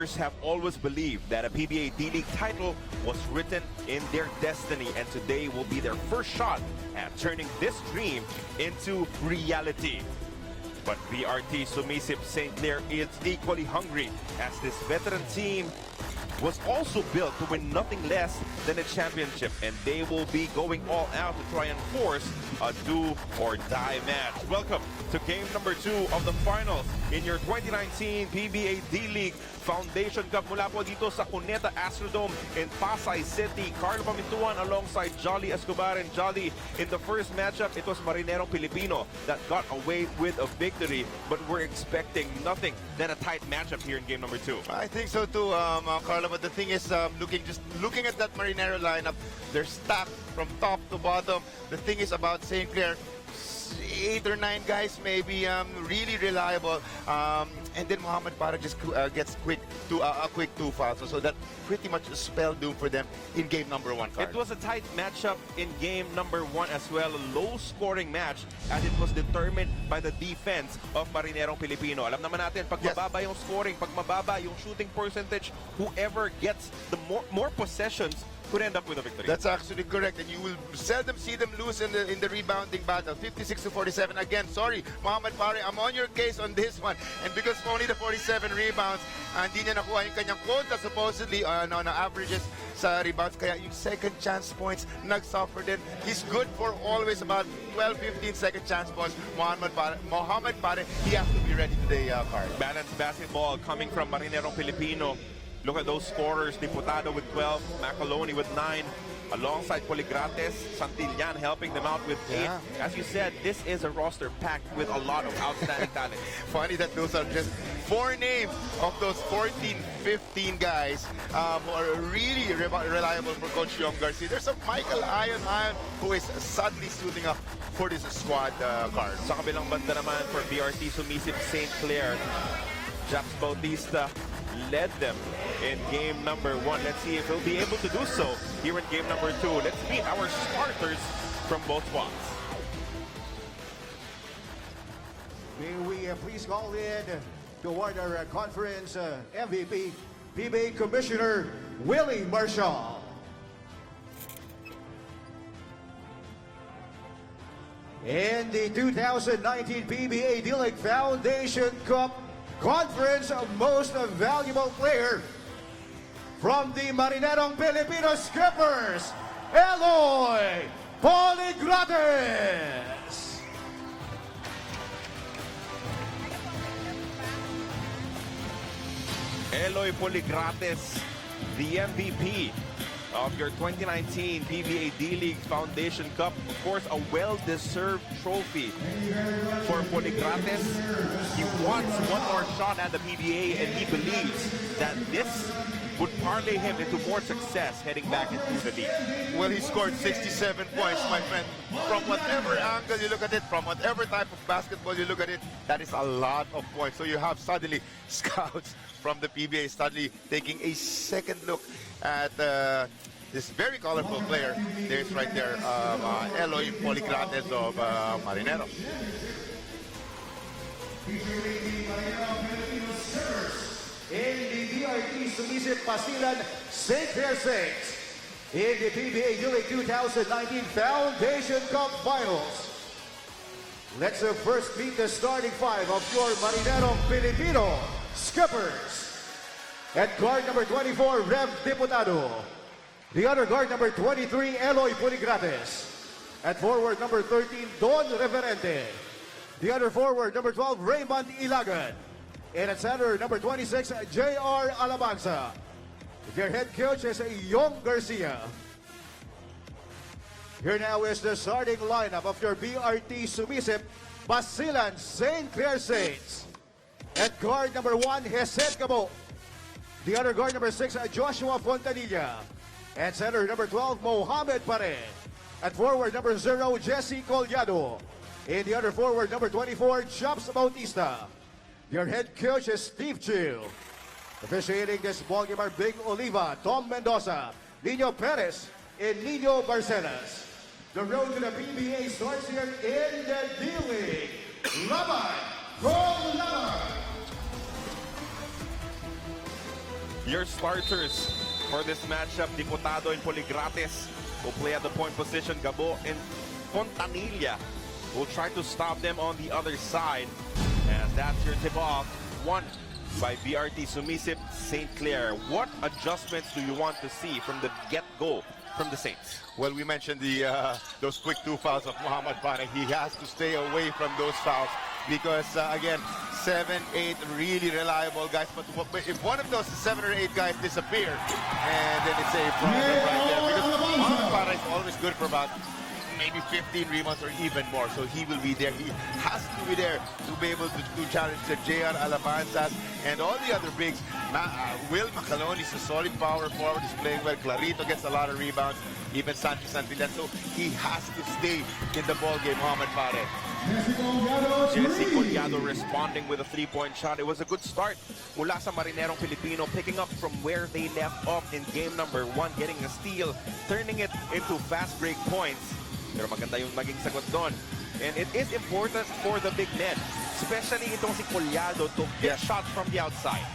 have always believed that a PBA D-League title was written in their destiny, and today will be their first shot at turning this dream into reality. But BRT Sumisip St Clare is equally hungry, as this veteran team was also built to win nothing less than a championship, and they will be going all out to try and force a do-or-die match. Welcome to game number 2 of the finals in your 2019 PBA D-League Foundation Cup mula po dito sa Cuneta Astrodome in Pasay City. Carlo Pamintuan alongside Jolly Escobar, and Jolly, in the first matchup, it was Marinerong Pilipino that got away with a victory, but we're expecting nothing than a tight matchup here in game number 2. I think so too, Carlo. But the thing is, looking at that Marinero lineup, they're stacked from top to bottom. The thing is about St. Clair, 8 or 9 guys maybe really reliable, and then Muhammad Para just gets a quick 2 fouls, so that pretty much spelled doom for them in game number 1. It was a tight matchup in game number 1 as well, a low-scoring match, as it was determined by the defense of Marinerong Pilipino. Alam naman natin, pag mababa yung scoring, pag mababa yung shooting percentage, whoever gets the more possessions could end up with a victory. That's actually correct, and you will seldom see them lose in the rebounding battle. 56-47 again. Sorry, Muhammad Pare, I'm on your case on this one. And because only the 47 rebounds, hindi niya nakuha yung kanyang quota supposedly on averages sa rebounds, kaya yung second chance points nag-suffer din. He's good for always about 12-15 second chance points. Muhammad Pare, he has to be ready today, Carl. Balanced basketball coming from Marinerong Pilipino. Look at those scorers, Diputado with 12, Macaloni with 9, alongside Poligrates, Santillan helping them out with 8. Yeah. As you said, this is a roster packed with a lot of outstanding talent. Funny that those are just 4 names of those 14, 15 guys who are really reliable for Coach Yong Garcia. There's a Michael Ion who is suddenly suiting up for this squad card. Sa kabilang banda naman for BRT Sumisip St Clare, Jax Bautista led them in game number 1. Let's see if he'll be able to do so here in game number 2. Let's meet our starters from both squads. May we please call in toward our conference MVP, PBA Commissioner Willie Marshall. In the 2019 PBA D-League Foundation Cup Conference Most Valuable Player from the Marinerong Pilipino Skippers, Eloy Poligrates. Eloy Poligrates, the MVP of your 2019 PBA D-League Foundation Cup. Of course, a well-deserved trophy for Poligrates. He wants one more shot at the PBA, and he believes that this would parlay him into more success heading back into the league. Well, he scored 67 points, my friend. From whatever angle you look at it, from whatever type of basketball you look at it, that is a lot of points. So you have suddenly scouts from the PBA suddenly taking a second look at this very colorful player. There's right there, Eloy Poligrates of Marinero. In the BRT Sumisip Basilan-St Clare in the PBA D-League 2019 Foundation Cup Finals. Let's first meet the starting 5 of your Marinerong Pilipino Skippers. At guard number 24, Rev Diputado. The other guard number 23, Eloy Poligrates. At forward number 13, Don Reverente. The other forward number 12, Raymond Ilagan. And at center number 26, J.R. Alabanza. Their head coach is Yong Garcia. Here now is the starting lineup of your BRT Sumisip Basilan-St Clare Saints. At guard number 1, Jeset Cabo. The other guard number 6, Joshua Fontanilla. At center number 12, Mohamed Pare. At forward number 0, Jesse Collado. And the other forward number 24, Jax Bautista. Your head coach is Steve Chiu. Officiating this ball game are Big Oliva, Tom Mendoza, Nino Perez, and Nino Barcenas. The road to the PBA starts here in the D-League. Laban, go Laban! Your starters for this matchup, Diputado and Poligrates will play at the point position. Gabo and Fontanilla will try to stop them on the other side. And that's your tip-off, won by BRT Sumisip St Clare. What adjustments do you want to see from the get-go from the Saints? Well, we mentioned those quick 2 fouls of Muhammad Pane. He has to stay away from those fouls because, again, 7, 8 really reliable guys. But if one of those 7 or 8 guys disappear, and then it's a problem right there. Because Muhammad Pane is always good for about maybe 15 rebounds or even more. So he will be there. He has to be there to be able to challenge the JR Alabanzas and all the other bigs. Will Macalone is a solid power forward. He's playing well. Clarito gets a lot of rebounds. Even Sanchez Santillan. So he has to stay in the ball game, Muhammad Pare. Jesse Collado responding with a 3-point shot. It was a good start mula sa Marinerong Pilipino, picking up from where they left off in game number 1, getting a steal, turning it into fast break points. Pero maganda yung maging sagot doon. And it is important for the big men, especially itong si Collado, to hit shots from the outside.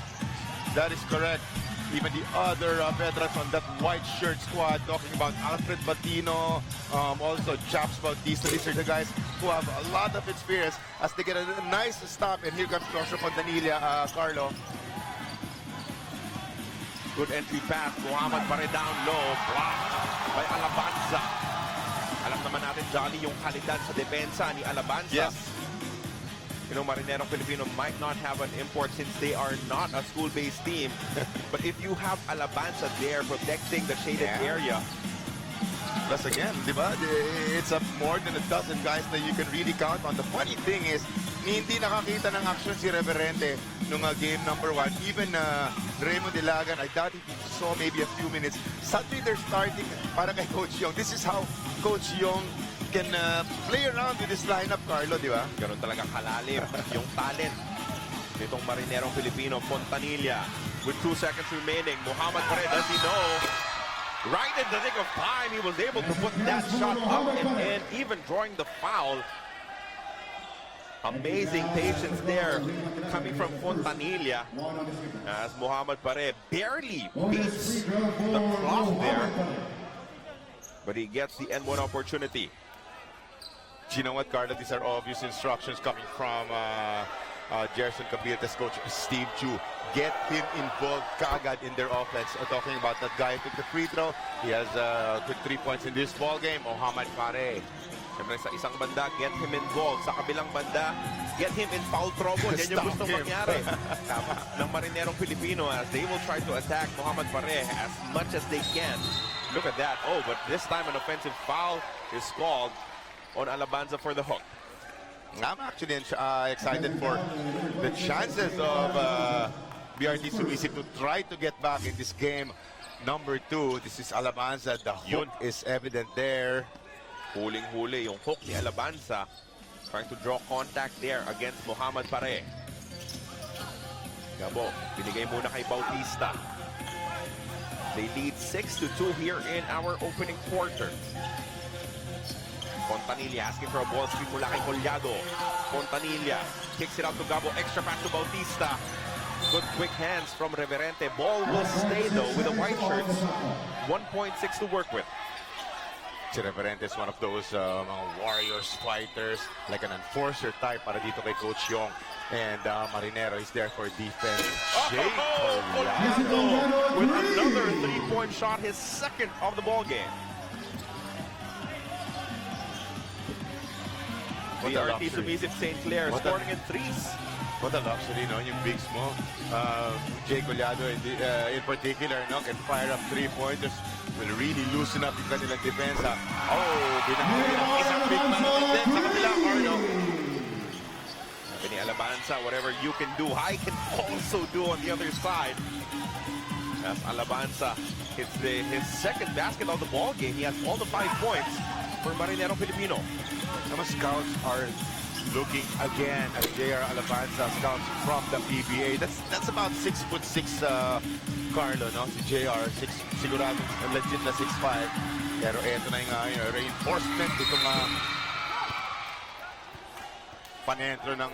That is correct. Even the other veterans on that white shirt squad, talking about Alfred Batino, also Chaps Bautista. These are the guys who have a lot of experience as they get a nice stop. And here comes Joshua Fontanilla, Carlo. Good entry pass. Muhammad Pare down low. Blocked by Alabanza. Alam naman natin, Jolly, yung kalidad sa depensa ni Alabanza. Yes. You know, Marinerong Pilipino might not have an import since they are not a school-based team. But if you have Alabanza there protecting the shaded area. Plus again, di ba? It's more than a dozen guys that you can really count on. The funny thing is, hindi nakakita ng action si Reverente nung game number 1. Even Raymond Ilagan, I doubt he saw maybe a few minutes. Suddenly they're starting para kay Coach Yong. This is how Coach Yong can play around with this lineup, Carlo, di ba? Ganun talagang kalalim yung talent nitong Marinerong Pilipino. Fontanilla with 2 seconds remaining. Muhammad Pare, does he know? Right in the nick of time, he was able to put that shot up and in, even drawing the foul. Amazing patience there coming from Fontanilla as Muhammad Pare barely beats the clock there. But he gets the N1 opportunity. You know what, Carlo? These are obvious instructions coming from Gerson Cabilte's coach, Steve Chu. Get him involved kagad in their offense. Talking about that guy who took the free throw. He has good 3 points in this ball game, Muhammad Pare. Siyempre sa isang banda, get him involved. Sa kabilang banda, get him in foul trouble. Yan yung gusto mangyari ng Marinerong Pilipino as they will try to attack Muhammad Pare as much as they can. Look at that. Oh, but this time an offensive foul is called on Alabanza for the hook. I'm actually excited for the chances of BRT Sumisip to try to get back in this game number 2. This is Alabanza. The hook is evident there. Huling-huli yung hook ni Alabanza. Trying to draw contact there against Muhammad Pare. Gabo, binigay muna kay Bautista. They lead 6-2 here in our opening quarter. Fontanilla asking for a ball screen mula kay Collado. Fontanilla kicks it out to Gabo. Extra pass to Bautista. Good quick hands from Reverente. Ball will stay though with the white shirts. 1.6 to work with. Si Reverente is one of those mga warriors, fighters, like an enforcer type para dito kay Coach Yong. And Marinero is there for defense. Collado with another 3-point shot, his second of the ball game. BRT Sumisip St Clare scoring in threes. What a luxury, no? Yung bigs mo. Jay Collado in particular, no? Can fire up 3-pointers. Will really loosen up yung kanilang depensa. Oh, binahuli isang big man din sa kabila, Carlo. Any Alabanza, whatever you can do, I can also do on the other side. As Alabanza hits his second basket of the ball game, he has all the 5 points for Marinerong Pilipino. Some scouts are looking again at JR Alabanza, scouts from the PBA. That's about 6'6", Carlo, no? Si JR, sigurado legit na 6'5". Pero eto na yung reinforcement itong panentro ng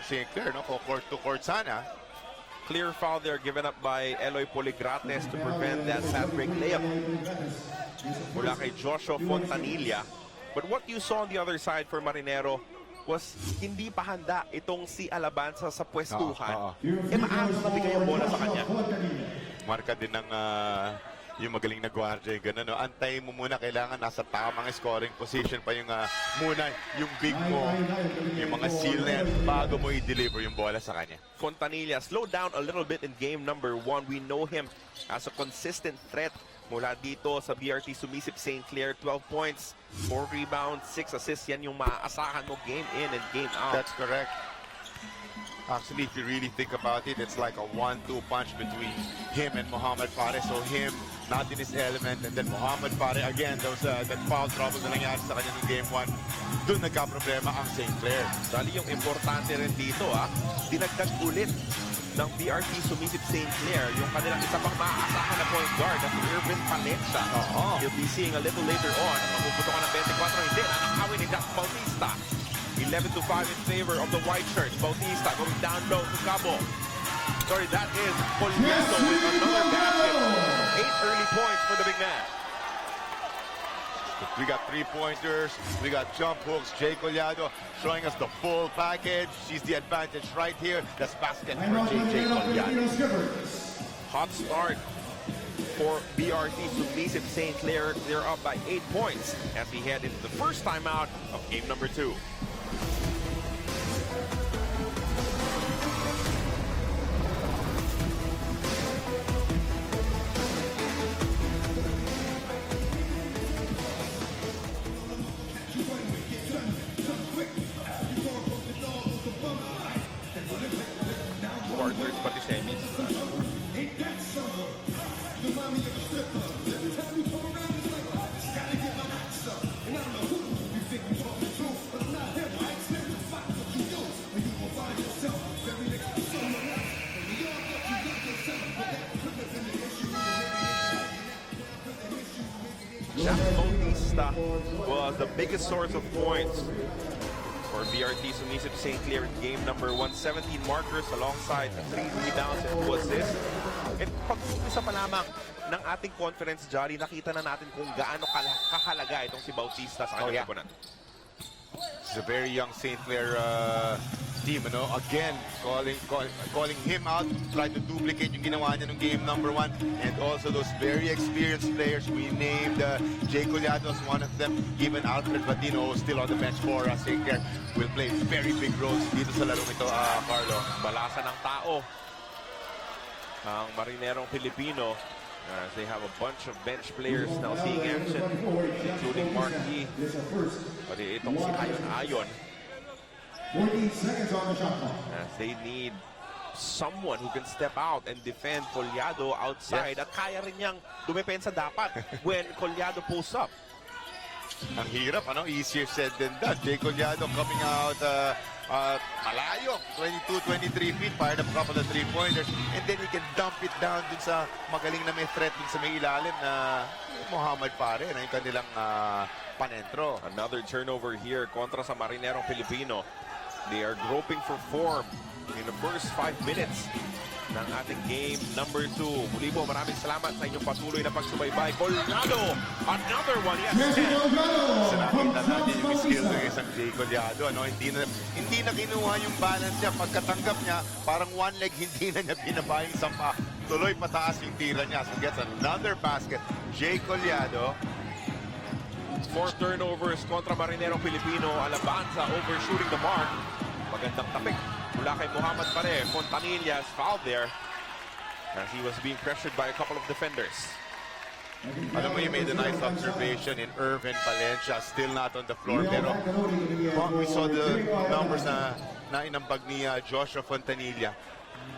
St. Clair, no? Court to court sana. Clear foul there given up by Eloy Poligrates to prevent that fast break layup mula kay Joshua Fontanilla. But what you saw on the other side for Marinero was hindi pa handa itong si Alabanza sa pwestuhan. Maaga na bigay ang bola sa kanya. Marka din ng yung magaling na guardia, gano'n, no? Antayin mo muna, kailangan nasa tamang scoring position pa yung muna, yung big mo, yung mga seal na yan, bago mo i-deliver yung bola sa kanya. Fontanilla slowed down a little bit in game number 1. We know him as a consistent threat mula dito sa BRT Sumisip St. Clare. 12 points, 4 rebounds, 6 assists. Yan yung maaasahan mo game in and game out. That's correct. Actually, if you really think about it, it's like a 1-2 punch between him and Muhammad Pare. So him, not in his element, and then Muhammad Pare, again, that foul trouble na nangyari sa kanya ng game 1. Doon nagka-problema ang St. Clair. Dali yung importante rin dito, dinagdag ulit ng BRT Sumisip St. Clare yung kanilang isa pang maaasahan na point guard na si Irvin Palencia. You'll be seeing a little later on. Mapuputo ka ng 24, hindi. Nakakawin ni Jack Bautista. 11-5 in favor of the white shirts. Bautista going down low to Cabo. Sorry, that is Poliano with another basket. 8 early points for the big man. We got three-pointers, we got jump hooks. Jay Collado showing us the full package. She's the advantage right here. That's basket for Jay Collado. Hot start for BRT Sumisip St. Clare. They're up by 8 points as we head into the first time out of game number 2. Quarters pati semis. Jack Bautista was the biggest source of points for BRT Sumisip St. Clare in game number 1. 17 markers alongside 3 rebounds and 2 assists. And pag-umpisa pa lamang ng ating conference, Jolly, nakita na natin kung gaano kahalaga itong si Bautista sa kanyang koponan. It's a very young St. Clair team, you know? Again, calling him out, try to duplicate yung ginawa niya ng game number 1. And also those very experienced players. We named Jay Collado as one of them. Even Alfred Vadino, still on the bench for St. Clair, will play very big roles dito sa larong ito, Carlo. Balasa ng tao ang Marinerong Pilipino. They have a bunch of bench players now seeing action, including Mark E. Pati itong si Ayon. 14 seconds on the shot clock. As they need someone who can step out and defend Collado outside. At kaya rin niyang dumepensa dapat when Collado pulls up. Ang hirap, ano? Easier said than done. Jay Collado coming out malayo, 22, 23 feet, fired up a couple of three-pointers, and then he can dump it down dun sa magaling na may threat dun sa may ilalim na Muhammad Pare, na yung kanilang panentro. Another turnover here kontra sa Marinerong Pilipino. They are groping for form in the first 5 minutes ng ating game number 2. Muli po, maraming salamat sa inyong patuloy na pagsubaybay. Collado, another one. Yes, Nakita natin yung skill ng isang Jay Collado. Ano? Hindi na kinuha yung balance niya. Pagkatanggap niya, parang one leg, hindi na niya binaba yung sampa. Tuloy pataas yung tira niya. So gets another basket. Jay Collado. 4 turnovers kontra Marinerong Pilipino. Alabanza overshooting the mark. Magandang tapik mula kay Muhammad Pare. Fontanilla fouled there as he was being pressured by a couple of defenders. Alam mo, you made a nice observation in Irvin Palencia, still not on the floor. Pero we saw the numbers na inambag ni Joshua Fontanilla.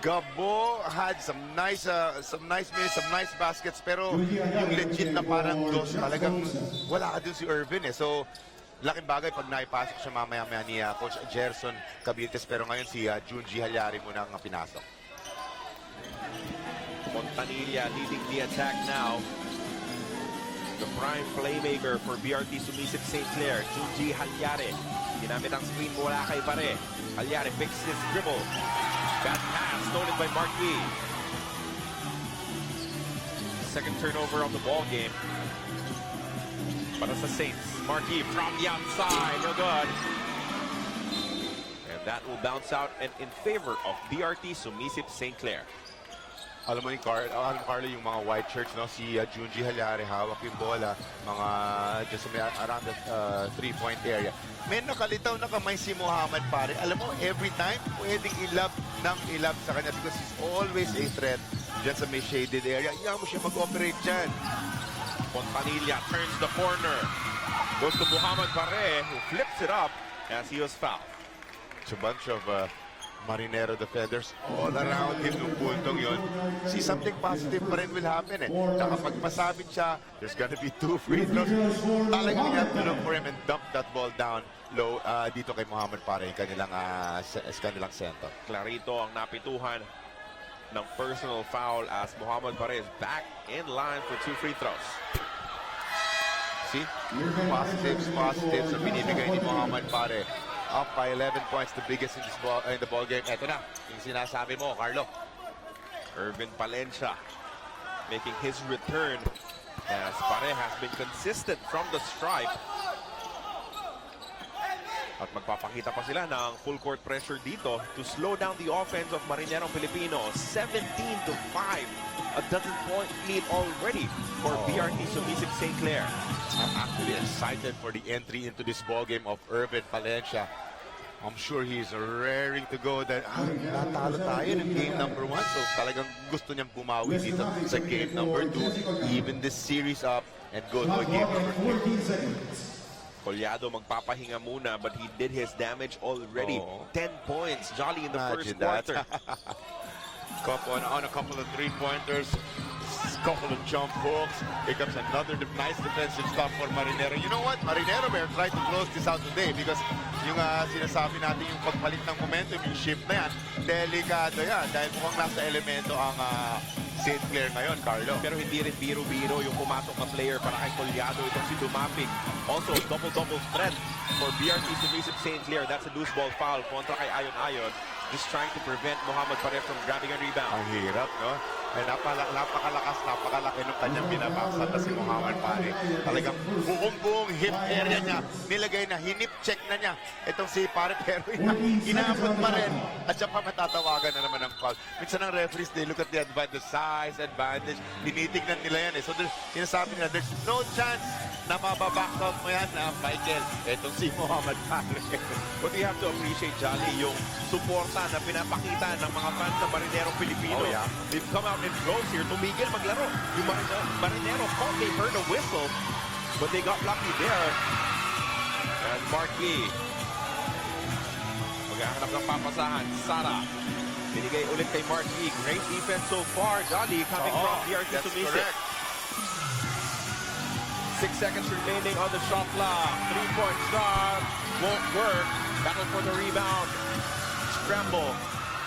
Gabo had some nice minutes, some nice baskets, pero yung legit na parang dos, talagang wala ka dun si Irvin eh. So, laking bagay pag naipasok siya mamaya-maya ni Coach Gerson Cabiltes, pero ngayon si Junji Halyari muna ang pinasok. Fontanilla leading the attack now. The prime playmaker for BRT Sumisip St. Clare, Junji Halyari. Ginamit ang screen mula kay Pare. Halyari picks his dribble. Bad pass stolen by Marquis. Second turnover of the ball game. Para sa Saints. Marquis from the outside. No good. And that will bounce out and in favor of BRT Sumisip St Clare. Alam mo ni Carlo, yung mga white shirts, no? Si Junji Halyare, hawak yung bola, mga just around the 3-point area. May nakalitaw na kamay si Muhammad, pare. Alam mo, every time, pwedeng ilab sa kanya because he's always a threat dyan sa may shaded area. Iyan mo siya mag-operate dyan. Fontanilla turns the corner. Goes to Muhammad Pare, who flips it up as he was fouled. It's a bunch of Marinero defenders all around him nung puntong yun. See, something positive pa rin will happen eh. Saka pag masabit siya, there's gonna be 2 free throws. Talagang you have to look for him and dump that ball down low dito kay Muhammad Pare, kanilang center. Clarito ang napituhan ng personal foul as Muhammad Pare is back in line for 2 free throws. See? Positives ang binibigay ni Muhammad Pare. Up by 11 points, the biggest in the ball game. Eto na, yung sinasabi mo, Carlo. Irvin Palencia making his return as Pare has been consistent from the stripe. At magpapakita pa sila ng full court pressure dito to slow down the offense of Marinerong Pilipino. 17-5. A dozen-point lead already for BRT Sumisip St Clare. I'm actually excited for the entry into this ball game of Irvin Palencia. I'm sure he's raring to go that natalo tayo ng game number 1. So talagang gusto niyang bumawi dito sa game number 2. Even this series up and go to a game number 3. Collado magpapahinga muna but he did his damage already. 10 points. Jolly in the first quarter. On a couple of 3-pointers. Couple of jump hooks. Here comes another nice defensive stop for Marinero. You know what? Marinero may try to close this out today because yung sinasabi natin yung pagpalit ng momentum, yung shift na yan, delikado yan dahil mukhang nasa elemento ang St. Clair ngayon, Carlo. Pero hindi rin biro-biro yung pumasok na player para kay Collado. Itong si Dumapig. Also, double-double threat for BRT Sumisip St. Clair. That's a loose ball foul kontra kay Ayon. Just trying to prevent Muhammad Pare from grabbing a rebound. Ang hirap, no? Eh, napakalaki nung kanyang binabaksan na si Muhammad Pare. Talagang buong hip area niya, nilagay na, hinip-check na niya. Itong si Pare, pero inaabot pa rin. At siya pa matatawagan na naman ng foul. Minsan ang referees, they look at the size advantage. Tinitignan nila yan eh. So, sinasabi nila, there's no chance na mababackdown mo yan na Michael. Itong si Muhammad Pare. But you have to appreciate, Jolly, yung suporta na pinapakita ng mga fans ng Marinerong Pilipino. Oh, yeah. They've come out in droves here. Tumigil maglaro. Yung Marinero thought they heard a whistle, but they got lucky there. And Marquis maghahanap ng papasahan. Sara. Binigay ulit kay Marquis. Great defense so far. Jolly coming from BRT Sumisip. 6 seconds remaining on the shot clock. 3-point shot. Won't work. Battle for the rebound. Scramble.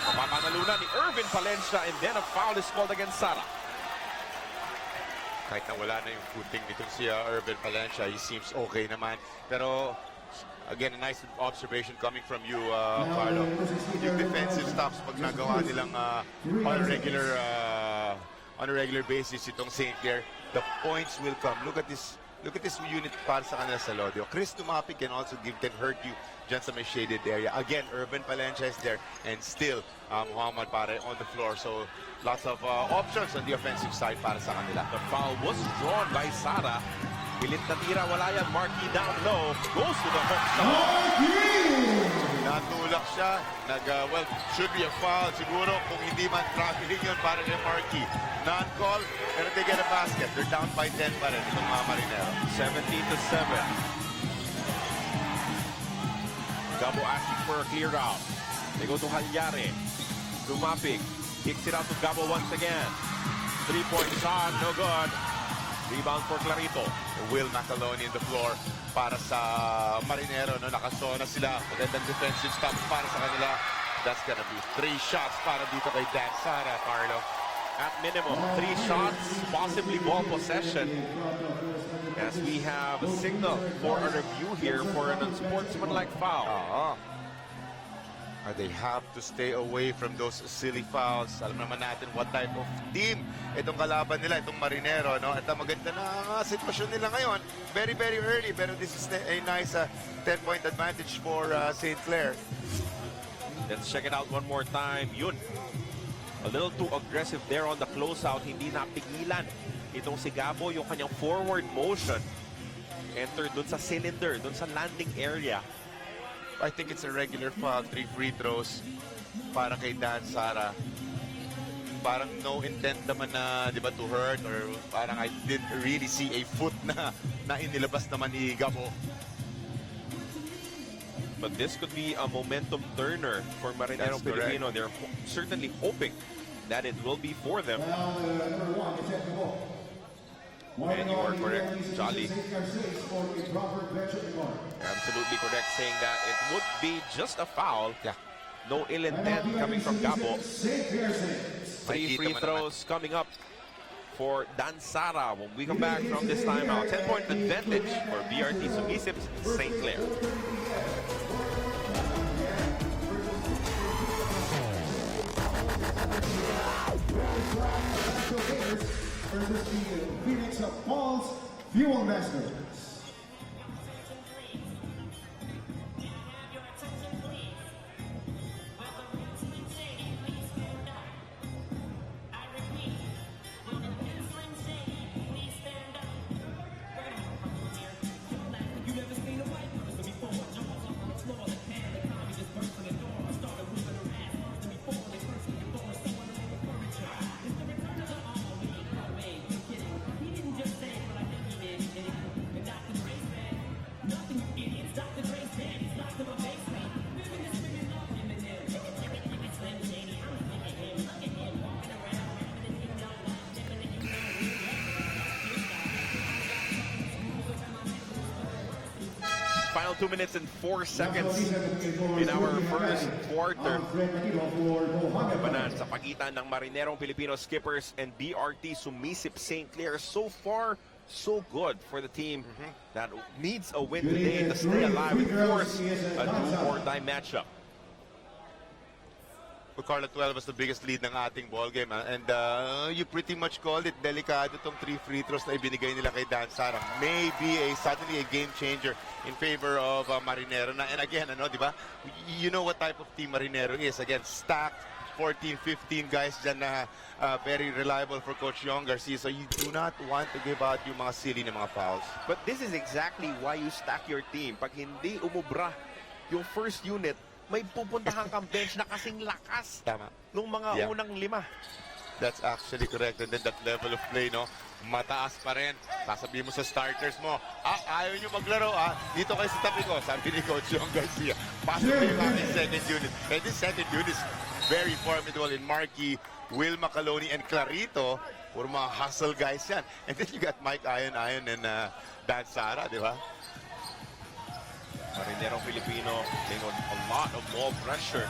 Mapapanalunan ni Irvin Palencia and then a foul is called against Sara. Kahit na wala na yung footing nitong si Irvin Palencia, he seems okay naman. Pero, again, a nice observation coming from you, Carlo. Yung defensive stops pag nagawa nilang on a regular basis itong St. Clair, the points will come. Look at this unit para sa kanila sa Lodio. Chris Tumapi can also can hurt you dyan sa may shaded area. Again, Irvin Palencia is there and still Muhammad Pare on the floor. So lots of options on the offensive side para sa kanila. The foul was drawn by Sara. Pilit na tira, wala yan. Marquis down low. Goes to the hook shot. Natulak siya. Well, should be a foul siguro kung hindi man traveling yun para kay Marquis. Non-call, pero they get a basket. They're down by 10 pa rin itong mga Marinero. 17-7. Gabo asking for a clear out. They go to Halyare. Dumapig. Kicks it out to Gabo once again. 3-point shot, no good. Rebound for Clarito. Will Macaloni in the floor para sa Marinero. No, nakasona sila. Magandang defensive stop para sa kanila. That's gonna be 3 shots para dito kay Dan Sara, Carlo. At minimum, 3 shots, possibly ball possession. As we have a signal for a review here for an unsportsmanlike foul. They have to stay away from those silly fouls. Alam naman natin what type of team itong kalaban nila, itong Marinero, no? At ang maganda na sitwasyon nila ngayon, very, very early. Pero this is a nice 10-point advantage for St. Clair. Let's check it out one more time. Yun. A little too aggressive there on the closeout. Hindi napigilan itong si Gabo, yung kanyang forward motion. Enter dun sa cylinder, dun sa landing area. I think it's a regular foul, 3 free throws para kay Dan Sara. Parang no intent naman na, di ba, to hurt, or parang I didn't really see a foot na inilabas naman ni Gabo. But this could be a momentum turner for Marinerong Pilipino. They're certainly hoping that it will be for them. And you are correct, Jolly. Absolutely correct, saying that it would be just a foul. Yeah. No ill intent coming from Gabo. 3 free throws coming up for Dan Sara when we come back from this timeout. 10-point advantage for BRT Sumisip St. Clare. Versus the Phoenix Falls Fuel Masters. Final 2 minutes and 4 seconds in our first quarter. Banan sa pagitan ng Marinerong Pilipino Skippers and BRT Sumisip St. Clare. So far, so good for the team that needs a win today to stay alive and force a do-or-die matchup. Carla 12 was the biggest lead ng ating ball game, and you pretty much called it. Delikado tong 3 free throws na ibinigay nila kay Dan Sara. Maybe suddenly a game changer in favor of Marinero. And again, ano, di ba? You know what type of team Marinero is. Again, stacked 14, 15 guys dyan na very reliable for Coach Yong Garcia. So you do not want to give out yung mga silly na mga fouls. But this is exactly why you stack your team. Pag hindi umubra yung first unit, may pupuntahan kang bench na kasing lakas nung mga unang 5. That's actually correct. And then that level of play, no? Mataas pa rin. Sasabihin mo sa starters mo, ayaw nyo maglaro, dito kayo sa tabi ko, sabi ni Coach Yong Garcia. Pasok kayo yung second unit. And this second unit is very formidable in Marky, Will Macaloni, and Clarito. Puro mga hustle guys yan. And then you got Mike Ayon and Dan Sara, di ba? Marinerong Pilipino playing on a lot of ball pressure,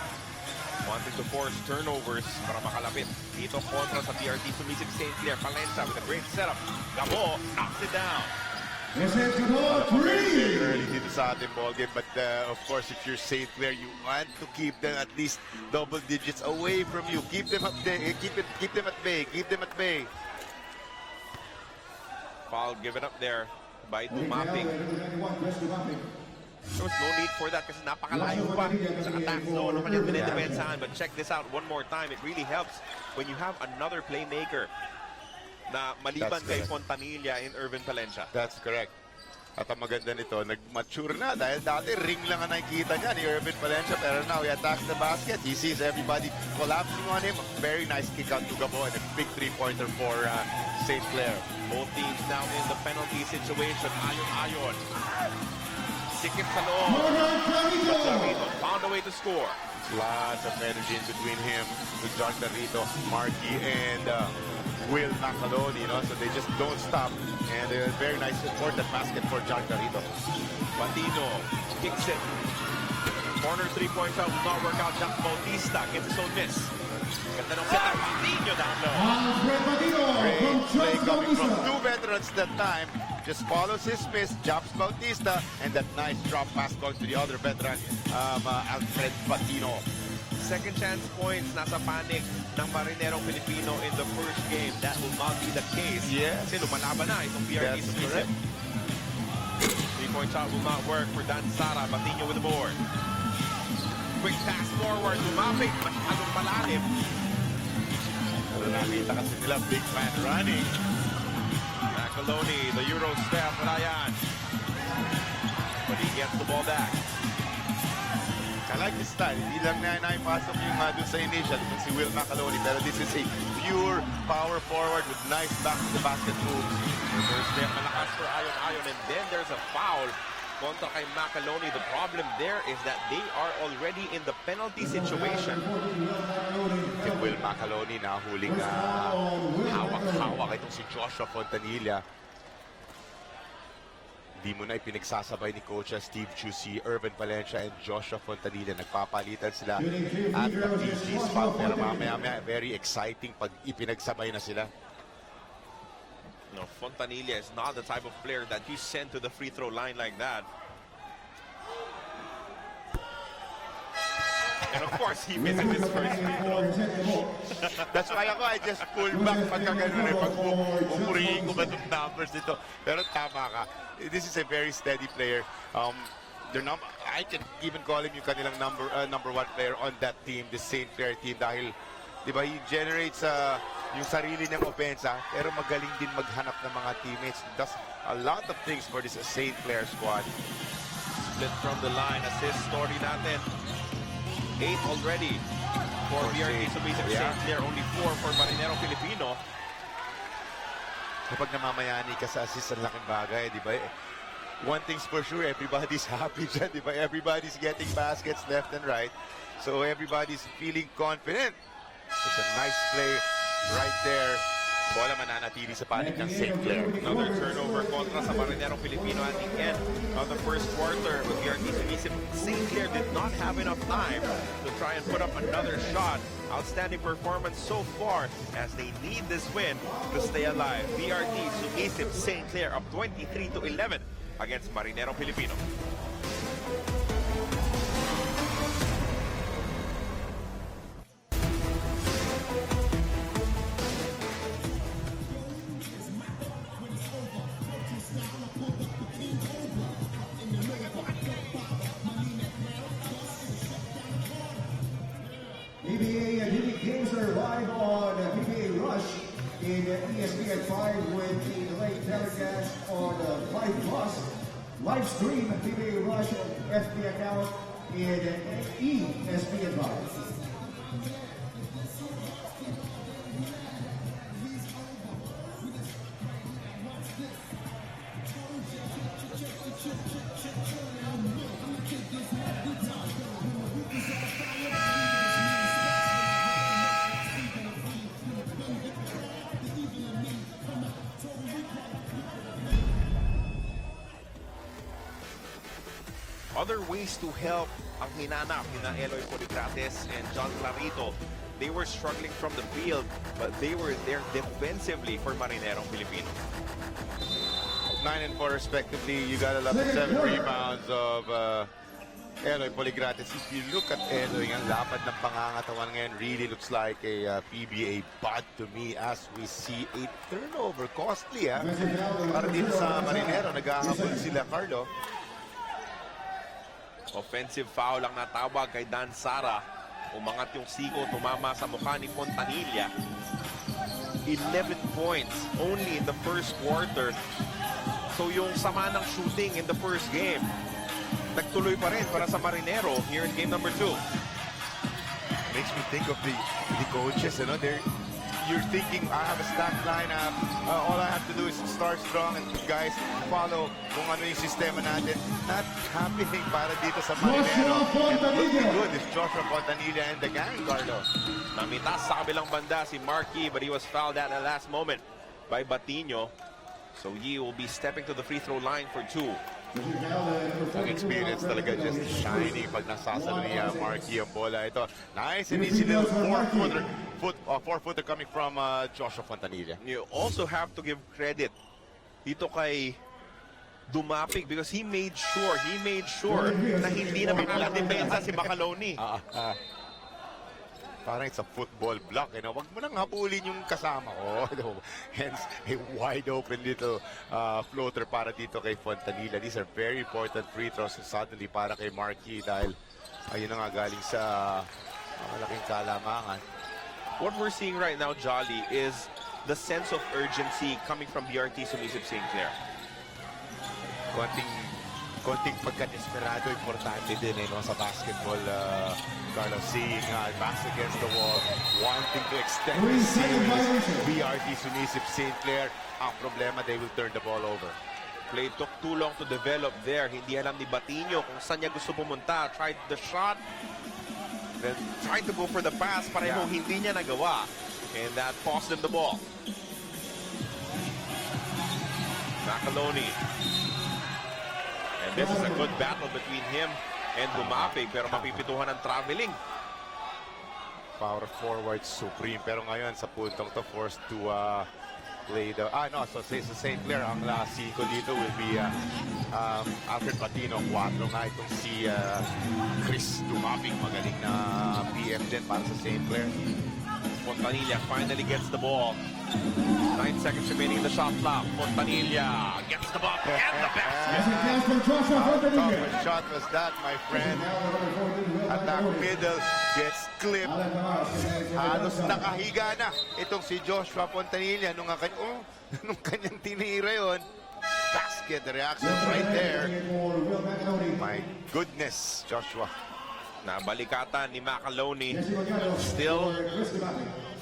wanting to force turnovers para makalapit dito kontra sa BRT Sumisip St. Clare. Palenza with a great setup. Gabo knocks it down. Early dito sa ating ball game, but of course if you're St. Clair, you want to keep them at least double digits away from you. Keep them up there, keep them at bay, keep them at bay. Foul given up there by Dumaping. There was no need for that kasi napakalayo pa sa attack zone ng kanyang dinidepensahan. But check this out one more time. It really helps when you have another playmaker na maliban kay Fontanilla in Irvin Palencia. That's correct. At ang maganda nito, nag-mature na dahil dati ring lang ang nakikita niya ni Irvin Palencia, pero now he attacks the basket. He sees everybody collapsing on him. Very nice kick out to Gabo and a big three-pointer for St. Clair. Both teams now in the penalty situation. Ayon. Sikip sa loob. Clarito found a way to score. Lots of energy in between him with John Clarito, Marky, and Will Macaloni, so they just don't stop. And a very nice important basket for John Clarito. Patino kicks it. Corner three-point shot will not work out. Jack Bautista gets his own miss. Ganda ng setup. Patino down low. Great play coming from 2 veterans that time. Just follows his miss, jumps Bautista, and that nice drop pass going to the other veteran, Alfred Patino. second chance points nasa panic ng Marinerong Pilipino in the first game. That will not be the case. Yes. Kasi lumalaban na itong BRT That's Sumisip. correct. 3-point shot will not work for Dan Sara. Batinho with the board. Quick pass forward. Lumapit. Masyadong malalim. Pero nakita kasi nila big man running. Macoloni, the Euro step. Wala yan. But he gets the ball back. I like this style. Hindi lang na naipasok yung dun sa initial si Will Macoloni. Pero this is a pure power forward with nice back to the basket moves. Reverse step, malakas for Ayon, and then there's a foul kontra kay Macoloni. The problem there is that they are already in the penalty situation. Si Will Macoloni na huling hawak-hawak itong si Joshua Fontanilla. Di mo na ipinagsasabay ni Coach Steve Chu si Irvin Valencia and Joshua Fontanilla. Nagpapalitan sila at the PG spot. Pero mamaya very exciting pag ipinagsabay na sila. No, Fontanilla is not the type of player that you send to the free throw line like that. And of course, he misses his first free throw. That's why I just pull back pagka ganun eh. Pag pupurihin ko ba itong numbers dito. Pero tama ka. This is a very steady player. I can even call him yung kanilang number one player on that team, the St. Clare team. Dahil, di ba, he generates yung sarili niyang opensa, pero magaling din maghanap ng mga teammates. Does a lot of things for this St. Clare squad. Split from the line, assist story natin. 8 already for BRT Sumisip St. Clare, only 4 for Marinerong Pilipino. Kapag namamayani ka sa assist, ang laking bagay, di ba? One thing's for sure, everybody's happy dyan, di ba? Everybody's getting baskets left and right. So everybody's feeling confident. It's a nice play right there. Bola mananatili sa panig ng St. Clare. Another turnover kontra sa Marinerong Pilipino at the end of the first quarter. With BRT Sumisip, St. Clare did not have enough time to try and put up another shot. Outstanding performance so far as they need this win to stay alive. BRT Sumisip St. Clare up 23-11 against Marinerong Pilipino. PBA Elite Games are live on PBA Rush in ESPN 5 with the delayed telecast on 5 Plus. Live stream PBA Rush on FB account in ESPN 5. Other ways to help ang hinanap ni Eloy Poligrates and John Clarito. They were struggling from the field, but they were there defensively for Marinerong Pilipino. 9 and 4 respectively. You got 7 rebounds of Eloy Poligrates. If you look at Eloy, ang lapad ng pangangatawan ngayon really looks like a PBA bud to me as we see a turnover. Costly, ha? Para dito sa Marinero, nag-ahabol sila, Carlo. Offensive foul ang natawag kay Dan Sara. Umangat yung siko, tumama sa mukha ni Fontanilla. 11 points only in the first quarter. So yung sama ng shooting in the first game, nagtuloy pa rin para sa Marinero here in game number 2. Makes me think of the coaches, you know, you're thinking, I have a stacked lineup. All I have to do is start strong and guys follow kung ano yung sistema natin. Not happening para dito sa Marinero. And looking good is Joshua Fontanilla and the gang, Carlo. Namitas sa kabilang banda si Markey, but he was fouled at the last moment by Batinho. So he will be stepping to the free throw line for 2. Ang experience talaga just shining pag nasasalo ni Markey ang bola. Ito, nice and easy little four-footer coming from Joshua Fontanilla. You also have to give credit dito kay Dumapig because he made sure na hindi na makakadepensa si Macoloni. Parang it's a football block. Wag mo nang habulin yung kasama ko. Hence, a wide open little floater para dito kay Fontanilla. These are very important free throws suddenly para kay Marquis dahil ayun na nga galing sa malaking kalamangan. What we're seeing right now, Jolly, is the sense of urgency coming from BRT Sumisip St Clare. Konting pagka-desperado, importante din sa basketball, Carlos, seeing backs against the wall, wanting to extend the series. BRT Sumisip St Clare, ang problema, they will turn the ball over. Play took too long to develop there. Hindi alam ni Batinho kung saan niya gusto pumunta. Tried the shot, then tried to go for the pass. Parehong hindi niya nagawa. And that cost him the ball. Macaloni. And this is a good battle between him and Bumape, pero mapipituhan ng traveling. Power forward supreme, pero ngayon sa puntong to forced to play the so St. Clair ang last 5 dito will be Alfred Patino. 4 nga itong si Chris Dumaping, magaling na PM din para sa St. Clair. Fontanilla finally gets the ball. 9 seconds remaining in the shot clock. Fontanilla gets the ball and the basket. How tough a shot was that, my friend? Attack middle gets clipped. Halos nakahiga na itong si Joshua Fontanilla nung kanyang tinira yun. Basket, the reaction right there. My goodness, Joshua. Nabalikatan ni Macaloni. Still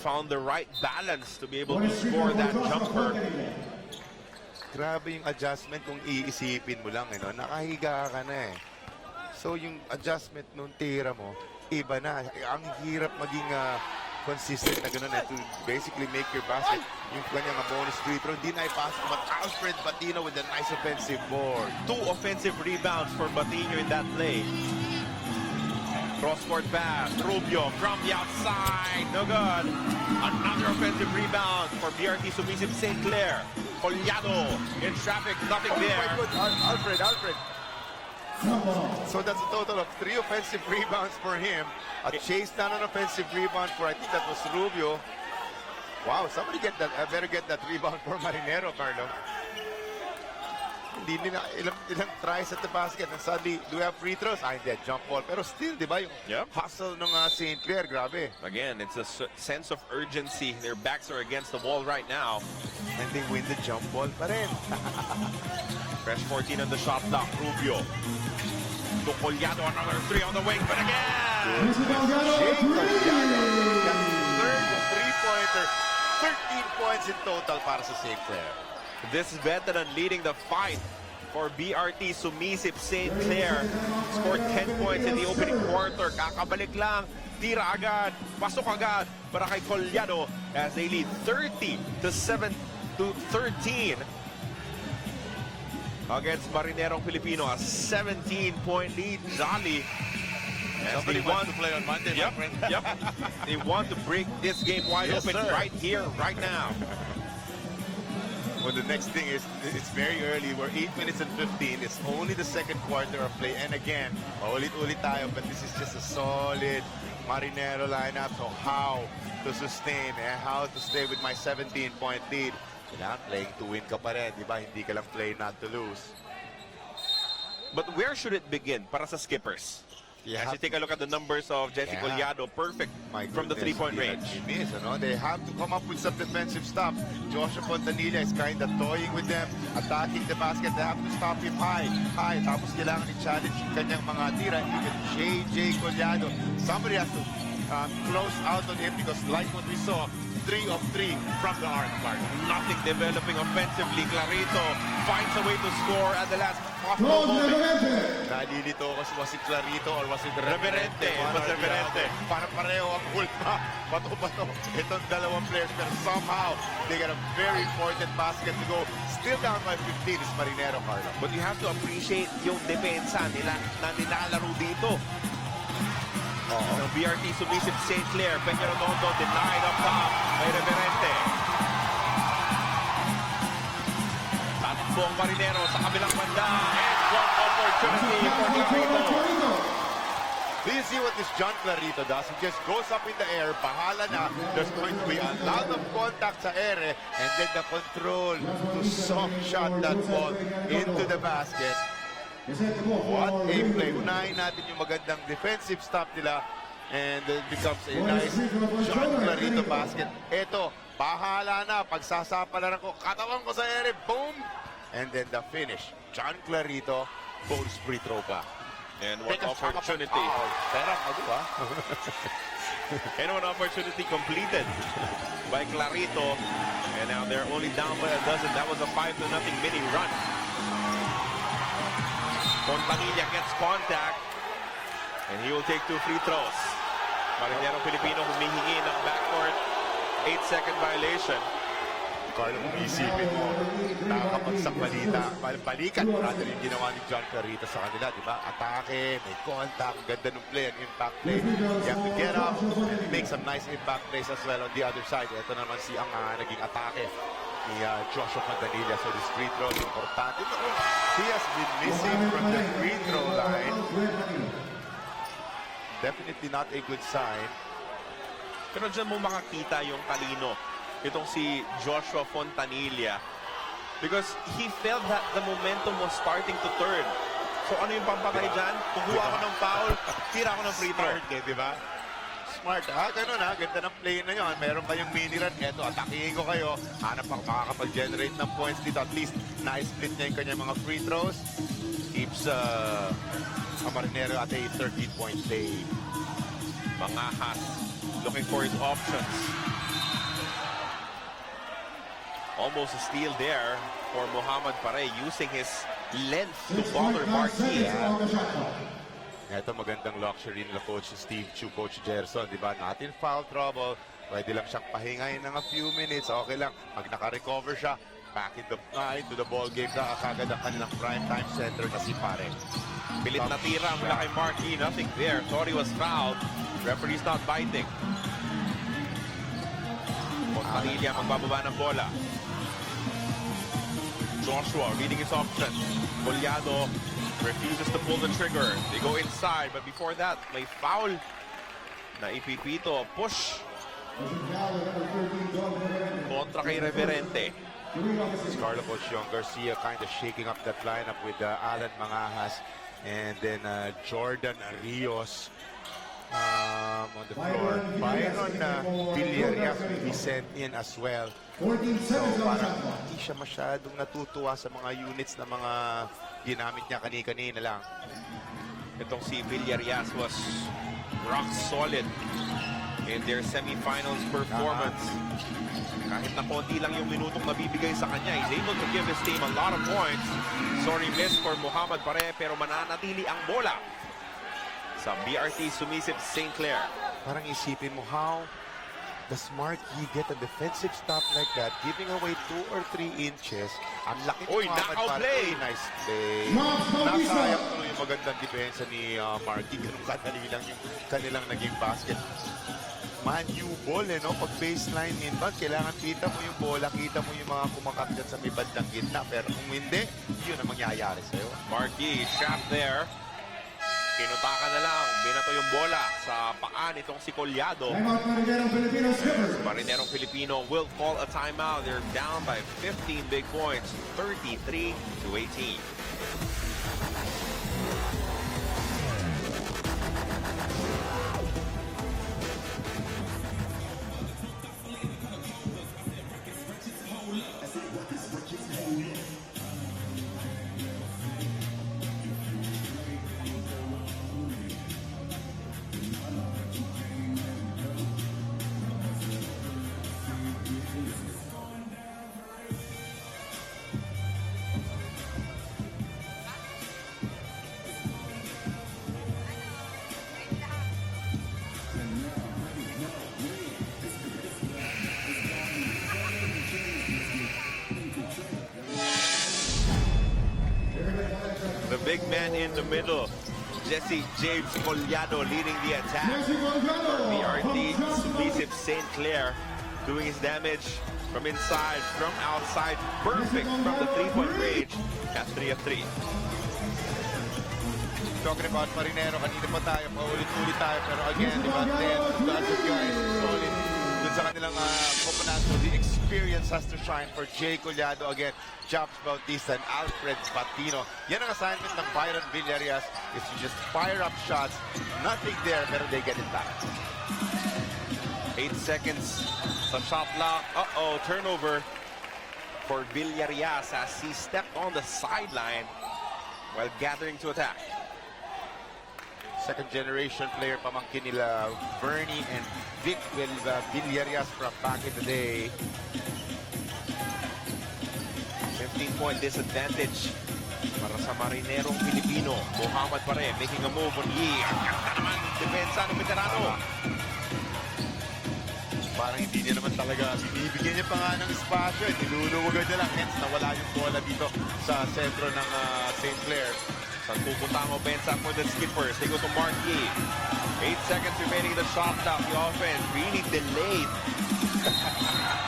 found the right balance to be able to score that jumper. Grabe yung adjustment kung iisipin mo lang. Nakahiga ka na eh. So yung adjustment nung tira mo, iba na. Ang hirap maging consistent na gano'n to basically make your basket. Yung kanyang bonus free throw, hindi na ipasok. But Alfred Batino with a nice offensive board. 2 offensive rebounds for Batino in that play. Cross-court pass, Rubio from the outside, no good. Another offensive rebound for BRT Sumisip St Clare. Collado in traffic, nothing there. My God, Alfred. So that's a total of 3 offensive rebounds for him. A chase down an offensive rebound for, I think that was Rubio. Wow, somebody get that. I better get that rebound for Marinero, Carlo. Hindi nila ilang tries at the basket and suddenly, do we have free throws? Hindi, jump ball. Pero still, di ba, yung hustle ng St. Clair, grabe. Again, it's a sense of urgency. Their backs are against the wall right now. And they win the jump ball pa rin. Fresh 14 on the shot clock, Rubio. To Collado, another 3 on the wing, but again! Third three-pointer, 13 points in total para sa St. Clair. This is better than leading the fight for BRT Sumisip St Clare. Scored 10 points in the opening quarter. Kakabalik lang, tira agad, pasok agad para kay Collado as they lead 30-13 against Marinerong Pilipino. A 17-point lead. Jolly. Somebody wants to play on Monday, my friend. Yep. They want to break this game wide open right here, right now. Well, the next thing is, it's very early. We're 8 minutes and 15. It's only the second quarter of play. And again, ulit-ulit tayo, but this is just a solid Marinero lineup. So how to sustain and how to stay with my 17-point lead. Kailangan playing to win ka pa rin, di ba? Hindi ka lang play not to lose. But where should it begin para sa skippers? As you take a look at the numbers of Jesse Collado, perfect from the 3-point range. They have to come up with some defensive stuff. Joshua Fontanilla is kind of toying with them, attacking the basket. They have to stop him high. Tapos kailangan i-challenge yung kanyang mga tira. Even J.J. Collado. Somebody has to close out on him because like what we saw, 3 of 3 from the arc. Nothing developing offensively. Clarito finds a way to score at the last possible moment. Nalilito ko was it Clarito or was it Reverente? It was Reverente. Para pareho ang ulma. Bato-bato. Itong dalawang players. Pero somehow, they got a very important basket to go. Still down by 15 is Marinero, Carlo. But you have to appreciate yung depensa nila na nilalaro dito. So BRT Sumisip St Clare, Peña-Redondo denied up top by Reverente. Takbong Marinero sa kabilang banda. And one opportunity for Clarito. Do you see what this John Clarito does? He just goes up in the air, bahala na. There's going to be a lot of contact sa ere, and then the control to soft shot that ball into the basket. What a play. Unahin natin yung magandang defensive stop nila, and it becomes a nice John Clarito basket. Eto, bahala na. Pagsasapalaran ko, katawan ko sa ere, boom! And then the finish. John Clarito, bonus free throw pa. And what opportunity. And what opportunity completed by Clarito. And now they're only down by a dozen. That was a 5-0 mini run. Fontanilla gets contact. And he will take 2 free throws. Marinerong Pilipino humihingi ng backcourt 8-second violation. Carlo, kung isipin mo, nakakapagsak balikan rather yung ginawa ni John Clarito sa kanila, di ba? Atake, may contact, ganda ng play, an impact play. You have to get up and make some nice impact plays as well on the other side. Ito naman si ang naging atake ni Joshua Fontanilla. So this free throw is importante. He has been missing from the free throw line. Definitely not a good sign. Pero dyan mo makakita yung talino. Itong si Joshua Fontanilla. Because he felt that the momentum was starting to turn. So ano yung pampatay dyan? Kukuha ako ng foul, tira ako ng free throw. Smart, di ba? Smart, ha? Ganun, ha? Ganda ng play na yun. Meron kayong mini run. Eto, atakihin ko kayo. Hanap ako makakapag-generate ng points dito. At least, na-split niya yung kanyang mga free throws. Keeps Marinero at a 13-point lead. Mangahas looking for his options. Almost a steal there for Muhammad Pare, using his length to bother Marquis. Ito magandang luxury nila Coach Steve Chu, Coach Gerson, di ba? Not in foul trouble. Pwede lang siyang pahingayin ng a few minutes. Okay lang. Pag naka-recover siya, back into the ball game na kagad ang kanilang prime time center na si Pare. Pilit na tira mula kay Marquis. Nothing there. Thought he was fouled. Referee's not biting. Fontanilla magbababa ng bola. Joshua reading his options. Collado refuses to pull the trigger. They go inside, but before that, may foul na ipipito. Push kontra kay Reverente. Carlo Coach Young Garcia kind of shaking up that lineup with Alan Mangahas and then Jordan Rios on the floor. Byron Villarreal will be sent in as well. So parang hindi siya masyadong natutuwa sa mga units na mga ginamit niya kanina lang. Itong si Villarreal was rock solid in their semifinals performance. Kahit na konti lang yung minutong nabibigay sa kanya, he's able to give his team a lot of points. Sorry miss for Muhammad Pare, pero mananatili ang bola sa BRT Sumisip St. Clare. Parang isipin mo, how does Marquis get a defensive stop like that, giving away 2 or 3 inches? Ang laki ni Muhammad Pare. Nice play. Nasayang tuloy yung magandang depensa ni Marquis. Ganun kadali lang yung kanilang naging basket. Man-U ball, no? Pag baseline inbound, kailangan kita mo yung bola, kita mo yung mga kumakapit sa may bandang gitna. Pero kung hindi, yun ang mangyayari sa'yo. Marquis shot there. Kinutakan na lang. Binato yung bola sa paan itong si Collado. Marinerong Pilipino will call a timeout. They're down by 15 big points, 33-18. The big man in the middle, Jesse James Collado, leading the attack for BRT Sumisip St. Clare, doing his damage from inside, from outside, perfect from the 3-point range at 3 of 3. talking about Marinero, kanina pa tayo, paulit-ulit tayo, pero again, di ba, 10 dozen guys, solid dun sa kanilang component. So the experience has to shine for Jay Collado again, Chaps Bautista, and Alfred Patino. Yan ang assignment ng Byron Villarias, is to just fire up shots, nothing there, pero they get it back. 8 seconds sa shot clock. Uh-oh, turnover for Villarias as he stepped on the sideline while gathering to attack. Second generation player pamangkin nila Bernie and Vic Villarias from back in the day. 15-point disadvantage para sa Marinerong Pilipino. Muhammad pa rin making a move on Yee. Ang ganda naman depensa ng veterano. Parang hindi niya naman talaga binibigyan niya pa nga ng espasyo. Niluluwagan niya lang. Hence, nawala yung bola dito sa sentro ng St. Clair. Sa pupuntang opensa for the Skippers. They go to Mark Yee. 8 seconds remaining the shot clock. The offense really delayed.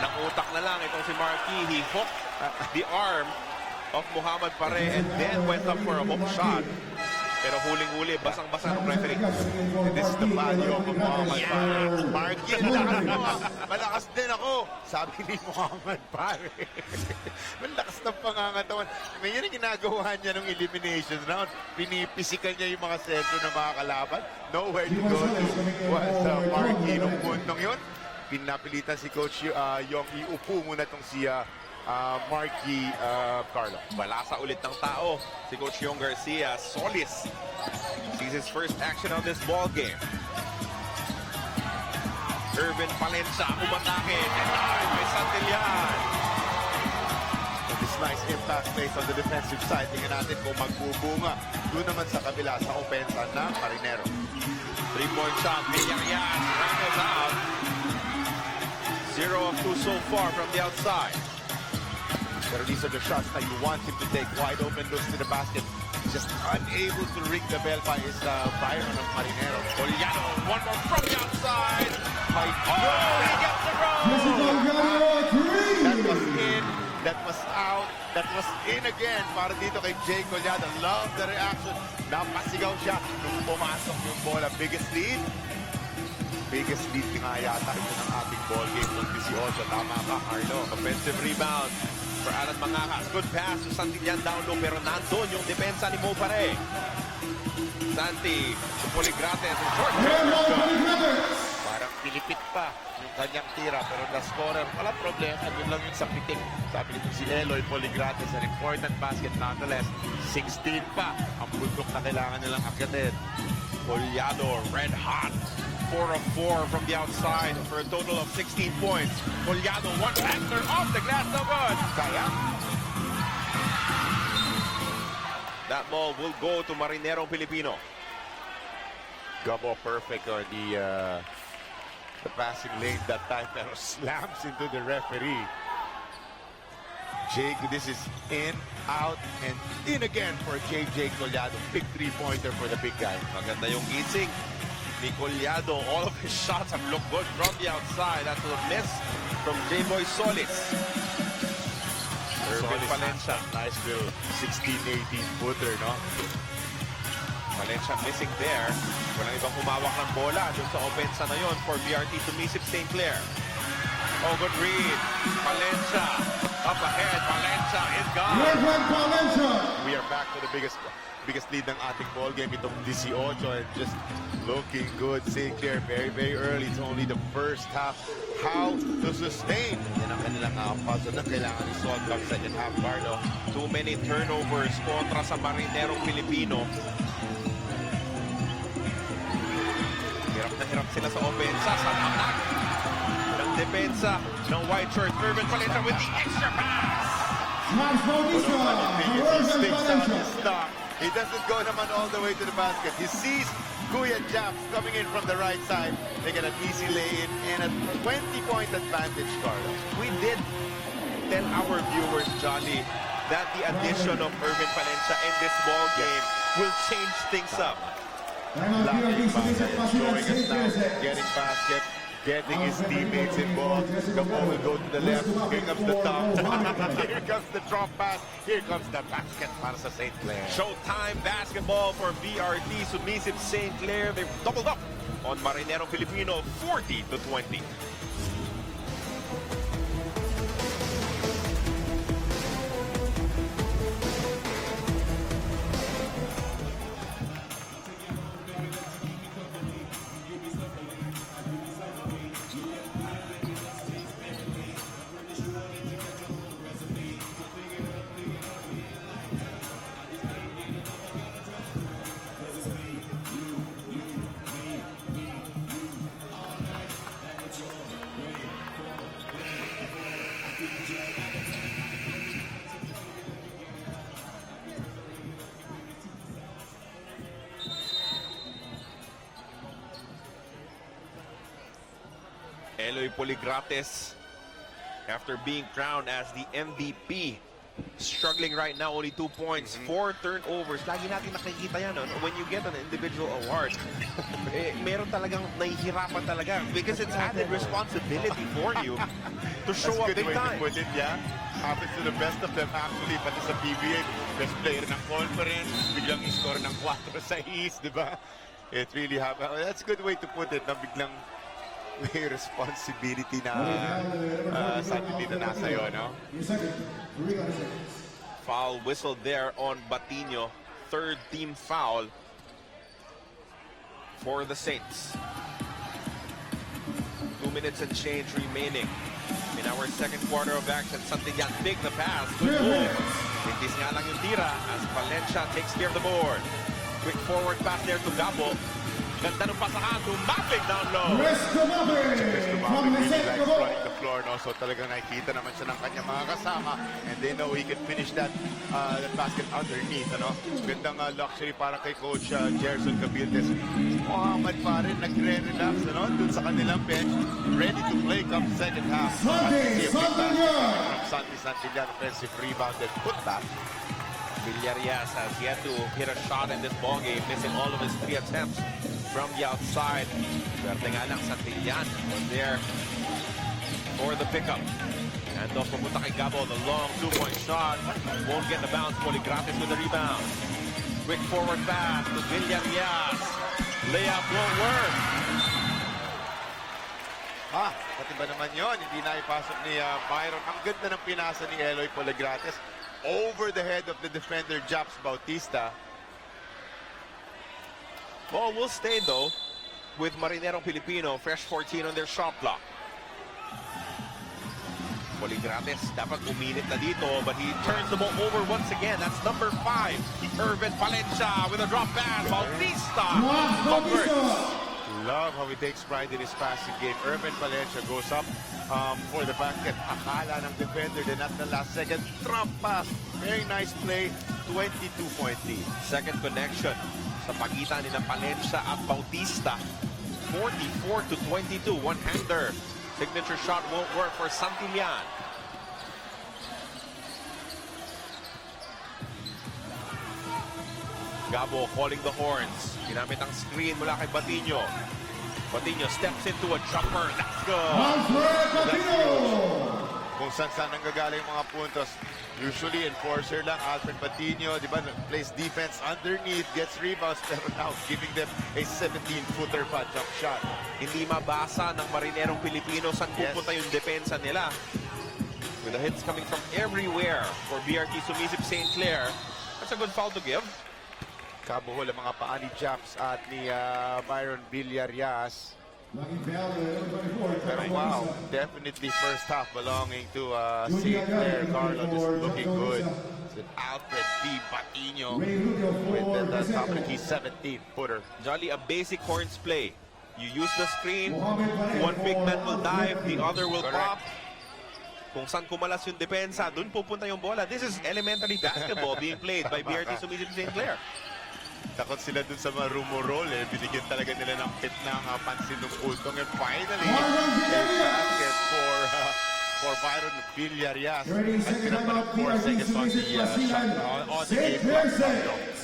Nakutak na lang itong si Mark Yee. He hooked the arm of Muhammad Pare and then went up for a hook shot. Pero huling-huli, basang-basa ng referee. This is the value of Muhammad Pare. Marky, malakas mo. Malakas din ako. Sabi ni Muhammad Pare. Malakas ng pangangatawan. May yun ang ginagawa niya ng elimination round. Pinipisikal niya yung mga sentro ng mga kalaban. Nowhere to go to. Was Marky nung puntong yun. Pinapilitan si Coach Yong iupo muna itong si Marky Carlo. Balasa ulit ng tao. Si Coach Yong Garcia, Solis. Sees his first action on this ball game. Irvin Palencia, umatake. And may Santillan. This nice impact based on the defensive side. Tingnan natin kung magbubunga. Doon naman sa kabila sa opensa ng Marinero. 3-point shot. Villarias rattles out. 0 of 2 so far from the outside. Pero these are the shots that you want him to take. Wide open, looks to the basket. Just unable to ring the bell by his Byron of Marinero. Collado, one more from the outside. He gets the roll! That was in, that was out, that was in again para dito kay Jay Collado. Love the reaction. Napasigaw siya nung pumasok yung bola. Biggest lead nga yata ito ng ating ball game ng 18. Tama ka, Carlo. Offensive rebound for Alan Mangakas. Good pass to Santillan down low pero nandun yung depensa ni Mo Pare. Santi, to Poligrates. Short Parang pilipit pa yung kanyang tira pero the scorer, walang problema. Yun lang yung sa pitik. Sabi nito si Eloy Poligrates, an important basket nonetheless. 16 pa ang bundok na kailangan nilang akyatin. Collado, red hot. 4 of 4 from the outside for a total of 16 points. Collado, one factor off the glass, no good. Kaya That ball will go to Marinerong Pilipino. Gabo perfect on the passing lane that time pero slams into the referee. Jake, this is in, out, and in again for JJ Collado. Big three-pointer for the big guy. Maganda yung gising ni Collado. All of his shots have looked good from the outside. That's a miss from J-Boy Solis. Irvin Palencia. Nice little 16-18 footer, no? Palencia missing there. Walang ibang humawak ng bola dun sa opensa na yon for BRT Sumisip St Clare. Oh, good read. Palencia up ahead. Palencia is gone. We are back to the biggest lead ng ating ball game. Itong 18 and just looking good. St. Clair very, very early. It's only the first half. How to sustain? Yan ang kanilang puzzle na kailangan i-solve ng second half, Carlo. Too many turnovers kontra sa Marinerong Pilipino. Hirap na hirap sila sa opensa. Sa attack ng depensa ng white shirt. Irvin Palencia with the extra pass. He sticks out his stock. He doesn't go naman all the way to the basket. He sees Kuya Japs coming in from the right side. They get an easy lay-in and a 20-point advantage, Carlos. We did tell our viewers, Johnny, that the addition of Irvin Palencia in this ball game will change things up. Blocking basket, showing us now, getting basket, getting his teammates involved. Gabo will go to the left. Here comes the top. Here comes the drop pass. Here comes the basket para sa St. Clair. Showtime basketball for BRT Sumisip St. Clare. They've doubled up on Marinerong Pilipino, 40-20. Eloy Poligrates, after being crowned as the MVP, struggling right now, only 2 points, 4 turnovers. Lagi natin nakikita yan, no? When you get an individual award, meron talagang nahihirapan talaga because it's added responsibility for you to show up big time. Put it, yeah. Happens to the best of them actually, pati sa PBA, best player ng conference, biglang i-score ng 4-6, di ba? It really happens. That's a good way to put it, na biglang may responsibility na suddenly na nasa iyo, no? Foul whistle there on Batinho. Third team foul for the Saints. 2 minutes and change remaining in our second quarter of action. Santillan, big the pass. Good move. Itis nga lang yung tira as Valencia takes care of the board. Quick forward pass there to Gabo. Ganda ng pasahan, tumapig down low. Really likes running the floor, no? So talagang nakikita naman siya ng kanyang mga kasama and they know he can finish that basket underneath, ano? Gandang luxury para kay Coach Gerson Cabildes. Muhammad pa rin nagre-relax, ano? Dun sa kanilang bench, ready to play come second half. From Santillan, offensive rebound and put back. Villarias has yet to hit a shot in this ballgame, missing all of his 3 attempts from the outside. Swerte nga lang Santillan was there for the pickup. And off pupunta kay Gabo, the long 2-point shot. Won't get the bounce. Poligrates with the rebound. Quick forward pass to Villarias. Layup won't work. Pati ba naman yun? Hindi na ipasok ni Byron. Ang ganda ng pinasa ni Eloy Poligrates over the head of the defender, Japs Bautista. Ball will stay though with Marinerong Pilipino, fresh 14 on their shot clock. Poligrates dapat uminit na dito, but he turns the ball over once again. That's number 5. Irvin Valencia with a drop pass. Bautista converts. Love how he takes pride in his passing game. Irvin Valencia goes up for the basket. Akala ng defender, then at the last second, drop pass. Very nice play. 22-point lead. Second connection sa pagitan ni Valencia at Bautista. 44-22. One-hander. Signature shot won't work for Santillan. Gabo calling the horns. Ginamit ang screen mula kay Batinho. Batinho steps into a jumper. That's good. Kung saan nanggagaling mga puntos. Usually enforcer lang, Alfred Batinho, di ba, plays defense underneath, gets rebounds, pero now giving them a 17-footer pa jump shot. Hindi mabasa ng Marinerong Pilipino saan pupunta yung depensa nila. With the hits coming from everywhere for BRT Sumisip St. Clare. That's a good foul to give. Kabuhol ang mga paa ni Japs at ni Byron Villarias. Pero wow, definitely first half belonging to St. Clair. Garland is looking good. It's Alfred B. Batinho with the top of the key 17-footer. Jolly, a basic horns play. You use the screen, one big man will dive, the other will pop. Kung saan kumalas yung depensa, dun pupunta yung bola. This is elementary basketball being played by BRT Sumisip St. Clare. Takot sila dun sa mga rumorol eh. Binigyan talaga nila ng pit ng pansin ng ultong. And finally, a basket for Byron Villarias. At pinapa ng 4 seconds on the game clock.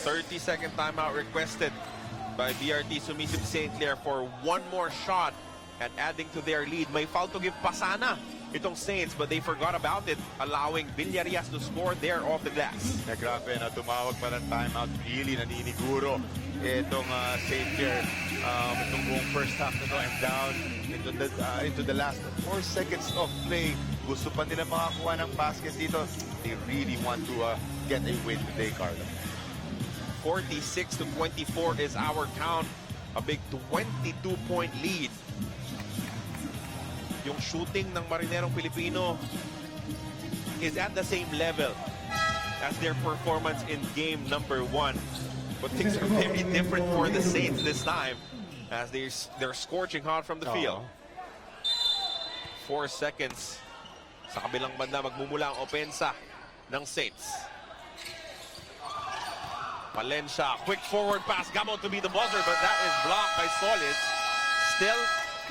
30-second timeout requested by BRT Sumisip St. Clare for one more shot and adding to their lead. May foul to give pa sana itong Saints, but they forgot about it, allowing Villarias to score there off the glass. Grabe na tumawag pa ng timeout. Really naniniguro itong St. Clair. Itong buong first half na to and down into the last 4 seconds of play. Gusto pa nila makakuha ng basket dito. They really want to get a win today, Carlo. 46-24 is our count. A big 22-point lead. Yung shooting ng Marinerong Pilipino is at the same level as their performance in game number 1. But things are very different for the Saints this time as they're scorching hot from the field. 4 seconds. Sa kabilang banda magmumula ang opensa ng Saints. Valencia, quick forward pass, Gamo to be the buzzer, but that is blocked by Solids. Still,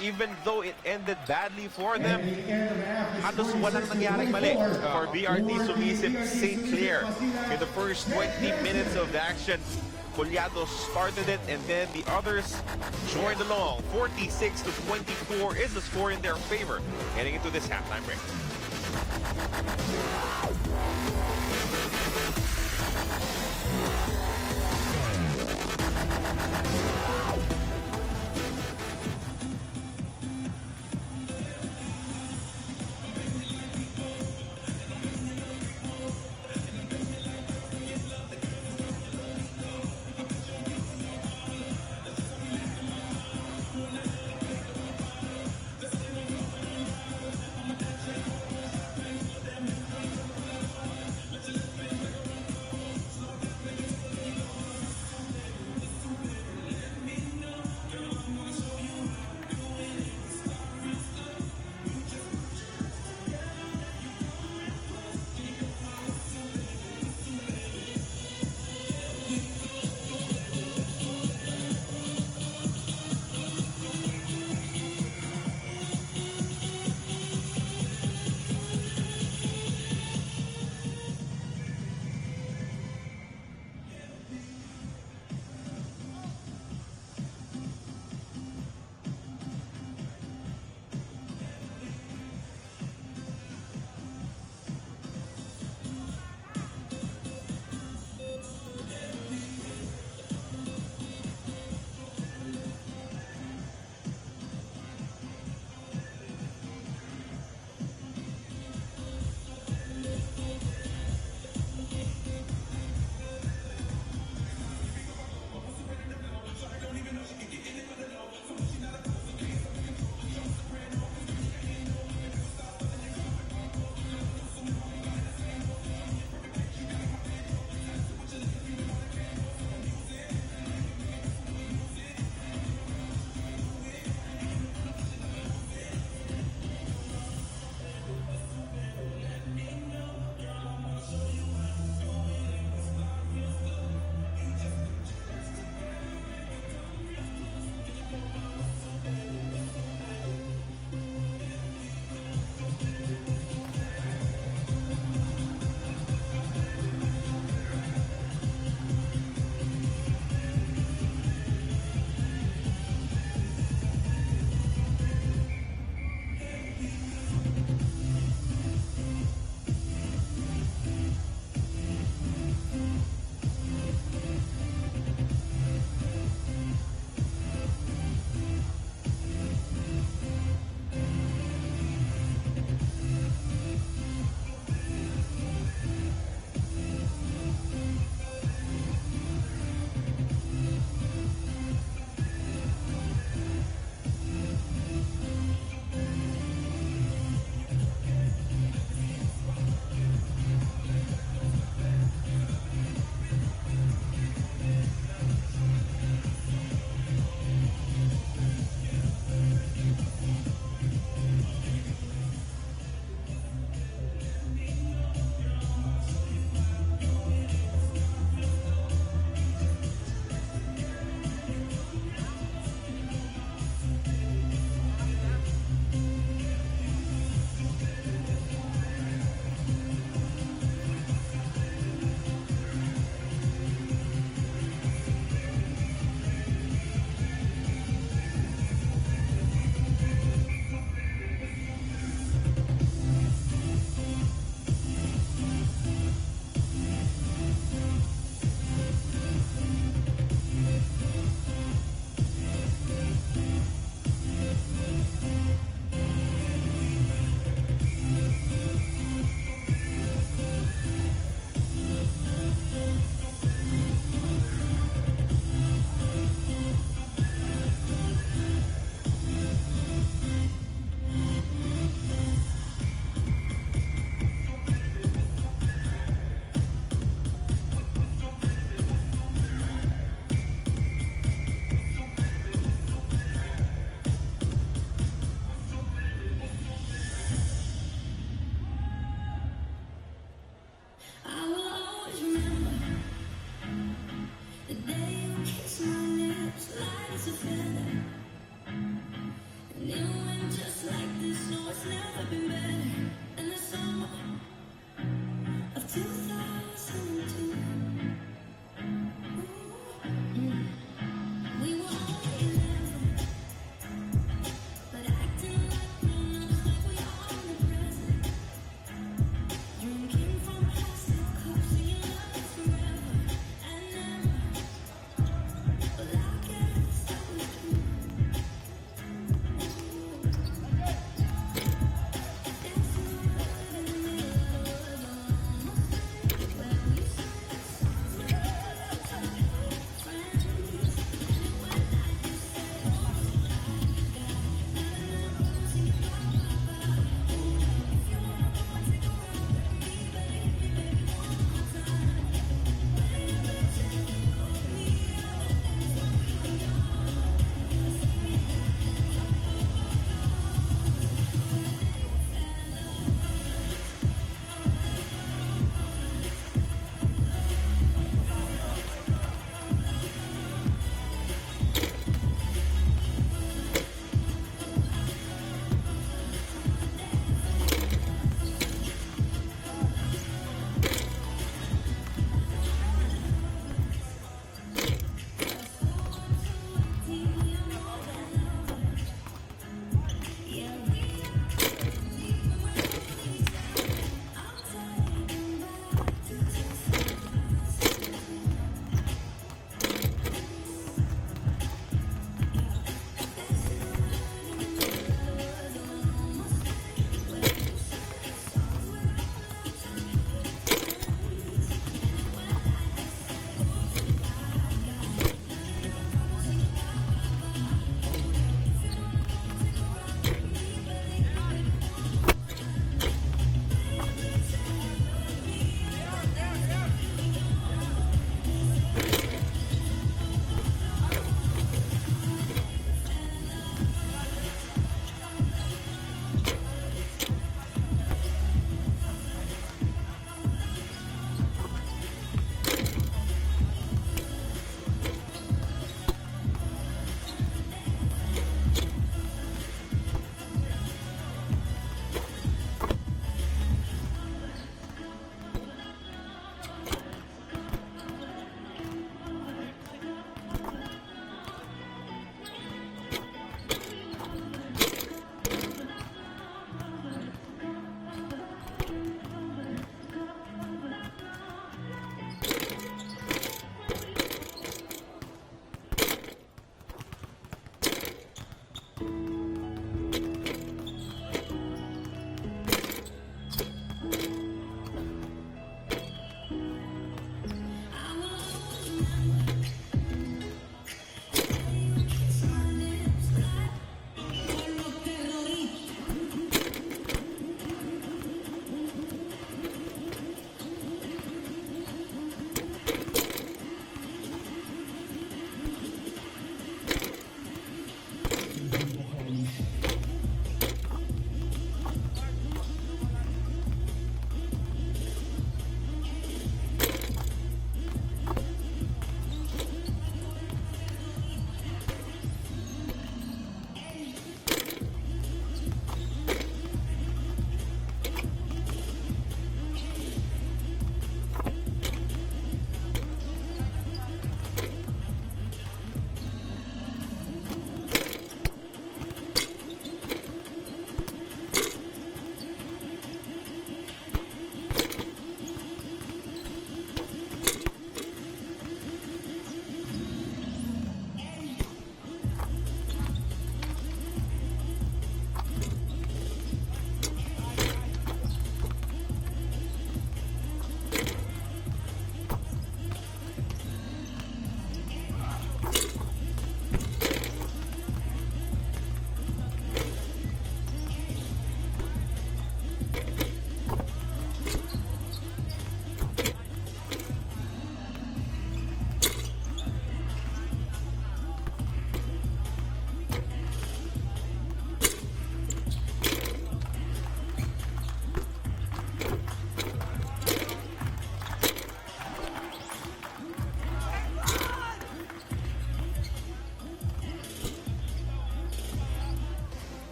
even though it ended badly for them, halos walang nangyaring mali for BRT Sumisip St Clare. In the first 20 minutes of the action, Collado started it and then the others joined along. 46-24 is the score in their favor heading into this halftime break.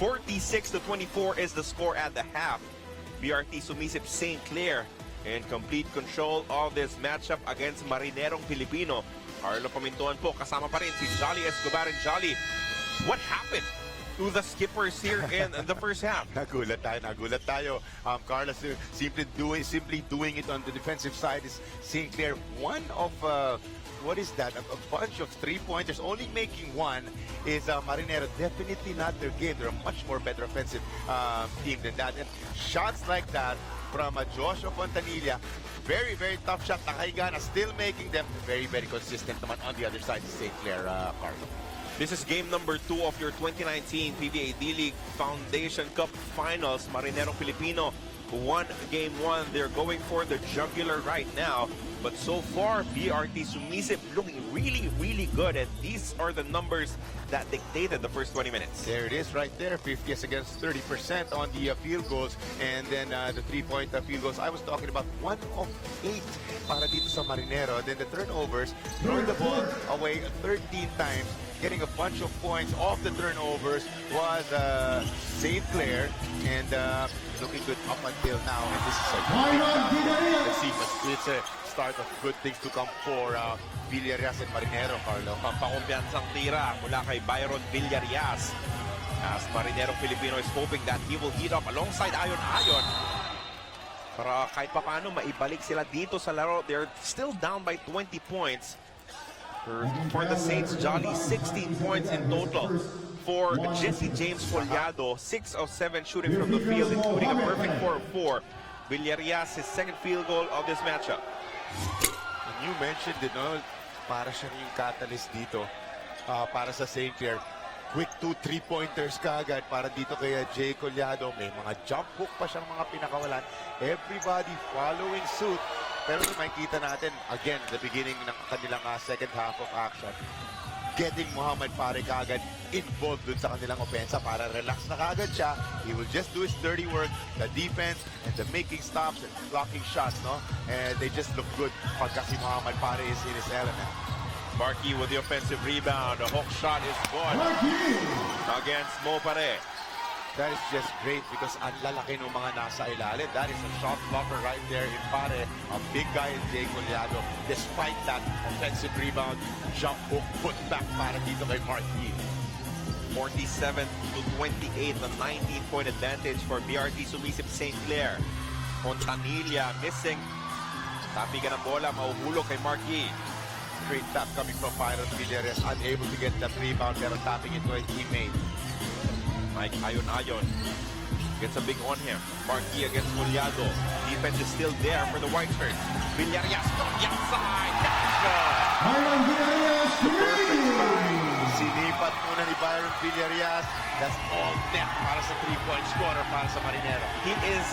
46-24 is the score at the half. BRT Sumisip St Clare in complete control of this matchup against Marinerong Pilipino. Arlo Pamintuan po, kasama pa rin si Jolly Escobar. And Jolly, what happened to the skippers here in the first half? Nagulat tayo. Carlos simply doing it on the defensive side is St. Clair. One of what is that? A bunch of three-pointers, only making one is Marinero. Definitely not their game. They're a much more better offensive team than that. And shots like that from Joshua Fontanilla, very, very tough shot. Nakaigana, still making them very, very consistent naman on the other side of St. Clair, Carlo. This is game number 2 of your 2019 PBA D-League Foundation Cup Finals. Marinerong Pilipino won game 1. They're going for the jugular right now. But so far, BRT Sumisip looking really, really good. And these are the numbers that dictated the first 20 minutes. There it is right there. 50 against 30% on the field goals. And then the three-point field goals. I was talking about 1 of 8 para dito sa Marinero. Then the turnovers, throwing the ball away 13 times. Getting a bunch of points off the turnovers was St. Clair. And looking good up until now. And this is let's see, it's a start of good things to come for Villarias and Marinero, Carlo. Pampakumpiyansang tira mula kay Byron Villarias. As Marinerong Pilipino is hoping that he will heat up alongside Ayon. Para kahit paano maibalik sila dito sa laro. They're still down by 20 points. For the Saints, Jolly, 16 points in total. For Jesse James Collado, 6 of 7 shooting from the field, including a perfect 4 of 4. Villarias, his second field goal of this matchup. And you mentioned, para siya yung catalyst dito para sa St. Clair. Quick 2 3-pointers kaagad para dito kay Jay Collado. May mga jump hook pa siyang mga pinakawalan. Everybody following suit. Pero makikita natin, again, the beginning ng kanilang second half of action, getting Muhammad Pare kaagad involved dun sa kanilang opensa para relax na kaagad siya. He will just do his dirty work, the defense, and the making stops and blocking shots, no? And they just look good pagka si Muhammad Pare is in his element. Markey with the offensive rebound. A hook shot is good against Mo Pare. That is just great because ang lalaki ng mga nasa ilalim. That is a shot blocker right there in Pare. A big guy in Jay Collado. Despite that offensive rebound, jump hook, put back para dito kay Markey. 47-28, the 19-point advantage for BRT Sumisip St. Clair. Fontanilla missing. Tapi ka ng bola, mahuhulog kay Markey. Great tap coming from Byron Villarias. Unable to get that rebound pero tapping it to a teammate. Mike Ayon gets a big on him. Marquis against Collado. Defense is still there for the white shirts. Villarias from the outside. Sinipat muna ni Byron Villarias. That's all net para sa 3-point scorer para sa Marinero. He is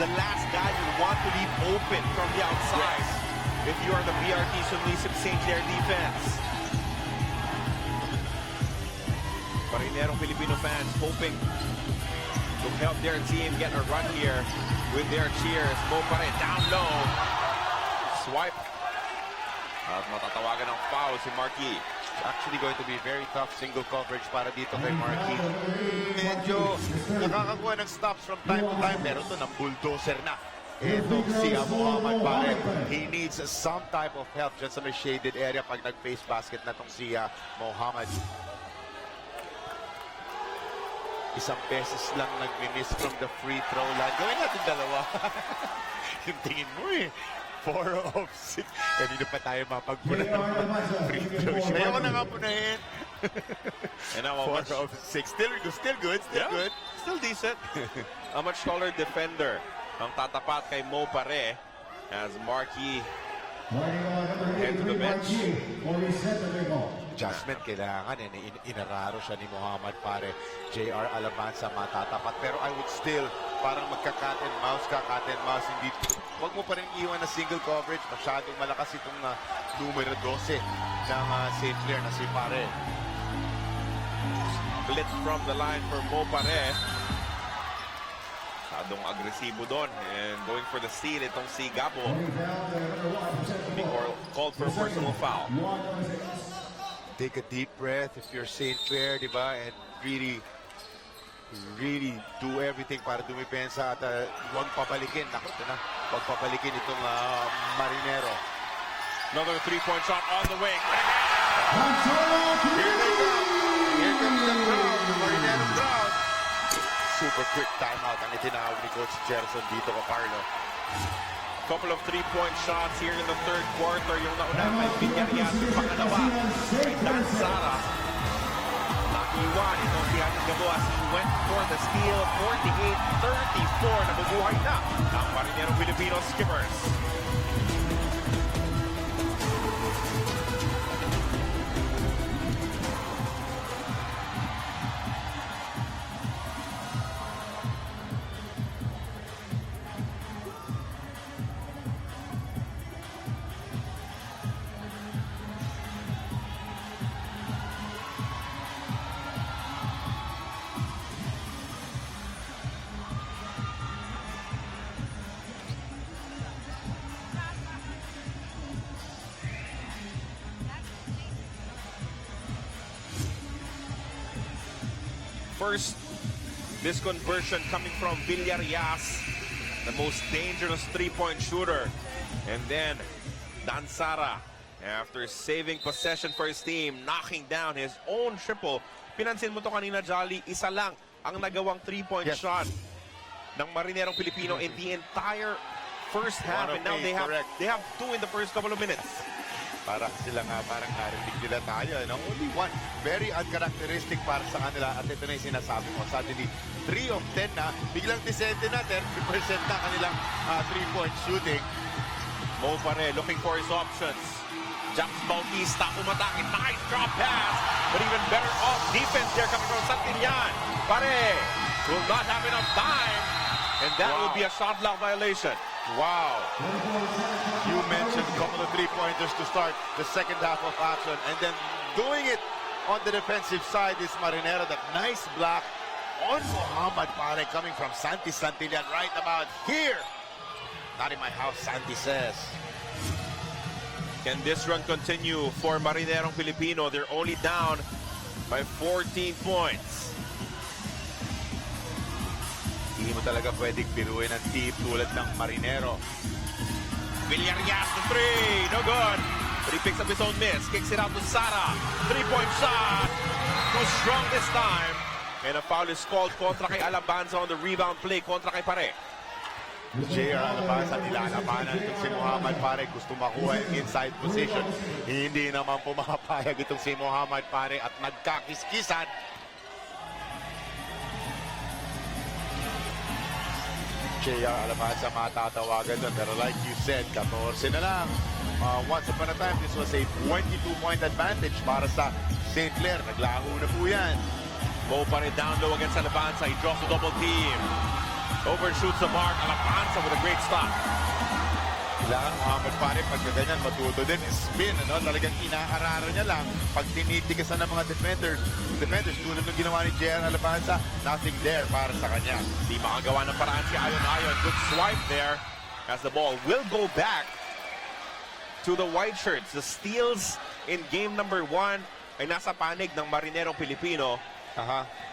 the last guy you want to leave open from the outside. Yes. If you are the BRT Sumisip St. Clair defense. Marinerong Filipino fans hoping to help their team get a run here with their cheers. Mo pa rin, down low. Swipe. At matatawagan ng foul si Marquis. It's actually going to be very tough single coverage para dito kay Marquis. Medyo nakakakuha ng stops from time to time. Pero ito, ng bulldozer na. Itong si Muhammad Pare. He needs some type of help dyan sa may shaded area pag nag-face basket na itong si Muhammad. Isang beses lang nag-miss from the free throw line. Gawin natin dalawa. Yung tingin mo 4 of 6. Kanina pa tayo mapagpuna ng free throw. Kaya ko na nga punahin. 4 of 6. Still good. Still decent. A much taller defender ang tatapat kay Mo Pare as Marquis head to the bench. Adjustment kailangan. Inararo siya ni Muhammad Pare. JR Alabanza matatapat. Pero I would still parang magka-cat and mouse. Hindi, wag mo pa rin iwan na single coverage. Masyadong malakas itong numero 12 ng St. Clair na si Pare. Blitz from the line for Mo Pare. Masyadong agresibo doon. And going for the steal itong si Gabo. Being called for a personal foul. Take a deep breath if you're St. Clair, di ba? And really really do everything para dumipensa at huwag papalikin. Naku, ito na. Huwag papalikin itong Marinero. Another three-point shot on the way. Here they go. Here comes the crowd. The Marinero crowd. Super quick timeout ang itinawag ni Coach Gerson dito ka, Carlo. Couple of three-point shots here in the third quarter. Yung nauna kay Villarreal, yung pangalawa kay Dan Sara. Nakiwan itong si Atis Gaboas. He went for the steal. 48-34. Nabubuhay na ang Marinerong Pilipino Skippers. First, this conversion coming from Villarreal, the most dangerous three-point shooter. And then, Dan Sara, after saving possession for his team, knocking down his own triple. Pinansin mo to kanina, Jolly, isa lang ang nagawang three-point shot ng Marinerong Pilipino in the entire first half. And now they have two in the first couple of minutes. Para sila nga parang narinig nila tayo. No? Only one. Very uncharacteristic para sa kanila. At ito na yung sinasabi mo. Suddenly, 3 of 10 na. Biglang descente na. 30% na kanilang three-point shooting. Mo Pare looking for his options. James Bautista umatake. Nice drop pass. But even better off defense there coming from Santillan. Pare will not have enough time. And that will be a shot block violation. Wow. You mentioned a couple of three-pointers to start the second half of action. And then doing it on the defensive side is Marinero. That nice block on Muhammad Pare coming from Santi Santillan right about here. Not in my house, Santi says. Can this run continue for Marinerong Pilipino? They're only down by 14 points. Hindi mo talaga pwedeng biruin ang team tulad ng Marinero. Villarreal to three, no good. But he picks up his own miss, kicks it out to Sara. Three-point shot, too strong this time. And a foul is called kontra kay Alabanza on the rebound play, kontra kay Pare. JR Alabanza nilalabanan itong si Muhammad Pare. Gusto makuha yung inside position. Hindi naman pumapayag itong si Muhammad Pare at nagkakiskisan. JR Alabanza matatawagan doon. Pero like you said, 14 na lang. Once upon a time, this was a 22-point advantage para sa St. Clair. Naglaho na po yan. Mo Pare down low against Alabanza. He draws the double team. Overshoots the mark. Alabanza with a great stop. Kailangan Muhammad Pare pagka ganyan matuto din spin, ano? Talagang inaararo niya lang pag tinitigasan ng mga defenders tulad ng ginawa ni JR Alabanza, nothing there para sa kanya. Di makagawa ng paraan si Ayon. Good swipe there as the ball will go back to the white shirts. The steals in game number 1 ay nasa panig ng Marinerong Pilipino.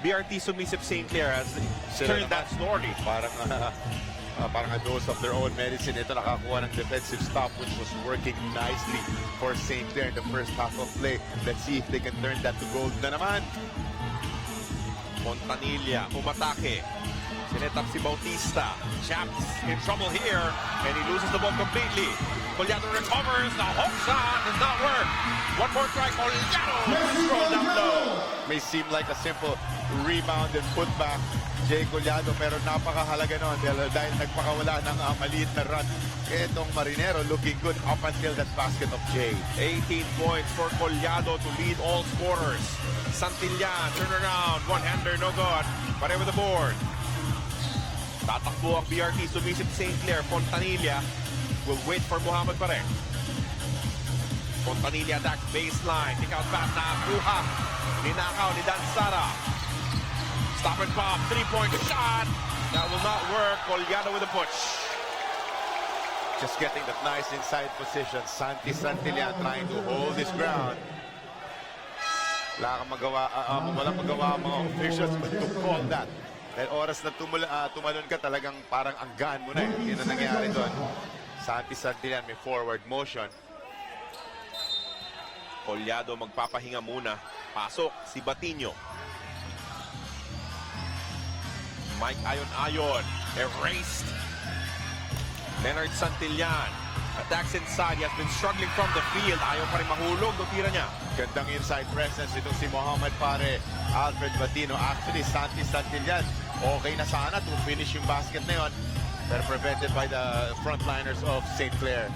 BRT Sumisip St Clare has turned that story. Parang a dose of their own medicine. Ito nakakuha ng defensive stop which was working nicely for St. Clair in the first half of play. Let's see if they can turn that to gold na naman. Montanilla umatake. Sinetap si Bautista. Chaps in trouble here and he loses the ball completely. Collado recovers. The hook shot does not work. One more try. Collado scroll down low. May seem like a simple rebound and putback, Jay Collado, pero napakahalaga nun dahil nagpakawala ng maliit na run. Itong Marinero looking good up until that basket of Jay. 18 points for Collado to lead all scorers. Santillan, turn around, one-hander, no good. Pare with the board. Tatakbo ang BRT Sumisip St Clare. Fontanilla will wait for Muhammad Pare. Fontanilla attacks baseline. Kick out pass na Buha. Ninakaw ni Dan Sara. Stop and pop. Three-point shot. That will not work. Collado with a push. Just getting that nice inside position. Santi Santillan trying to hold his ground. walang magawa ang mga officials to call that. Dahil oras na tumalon ka, talagang parang anggaan mo na. Yun ang nangyari doon. Santi Santillan may forward motion. Collado magpapahinga muna. Pasok si Batinho. Mike Ayon-Ayon. Erased. Leonard Santillan. Attacks inside. He has been struggling from the field. Ayaw pa rin mahulog. Tira niya. Gandang inside presence itong si Mohamed Pare. Alfred Batinho. Actually, Santi Santillan, okay na sana to finish yung basket na yun. Pero prevented by the frontliners of St. Clair.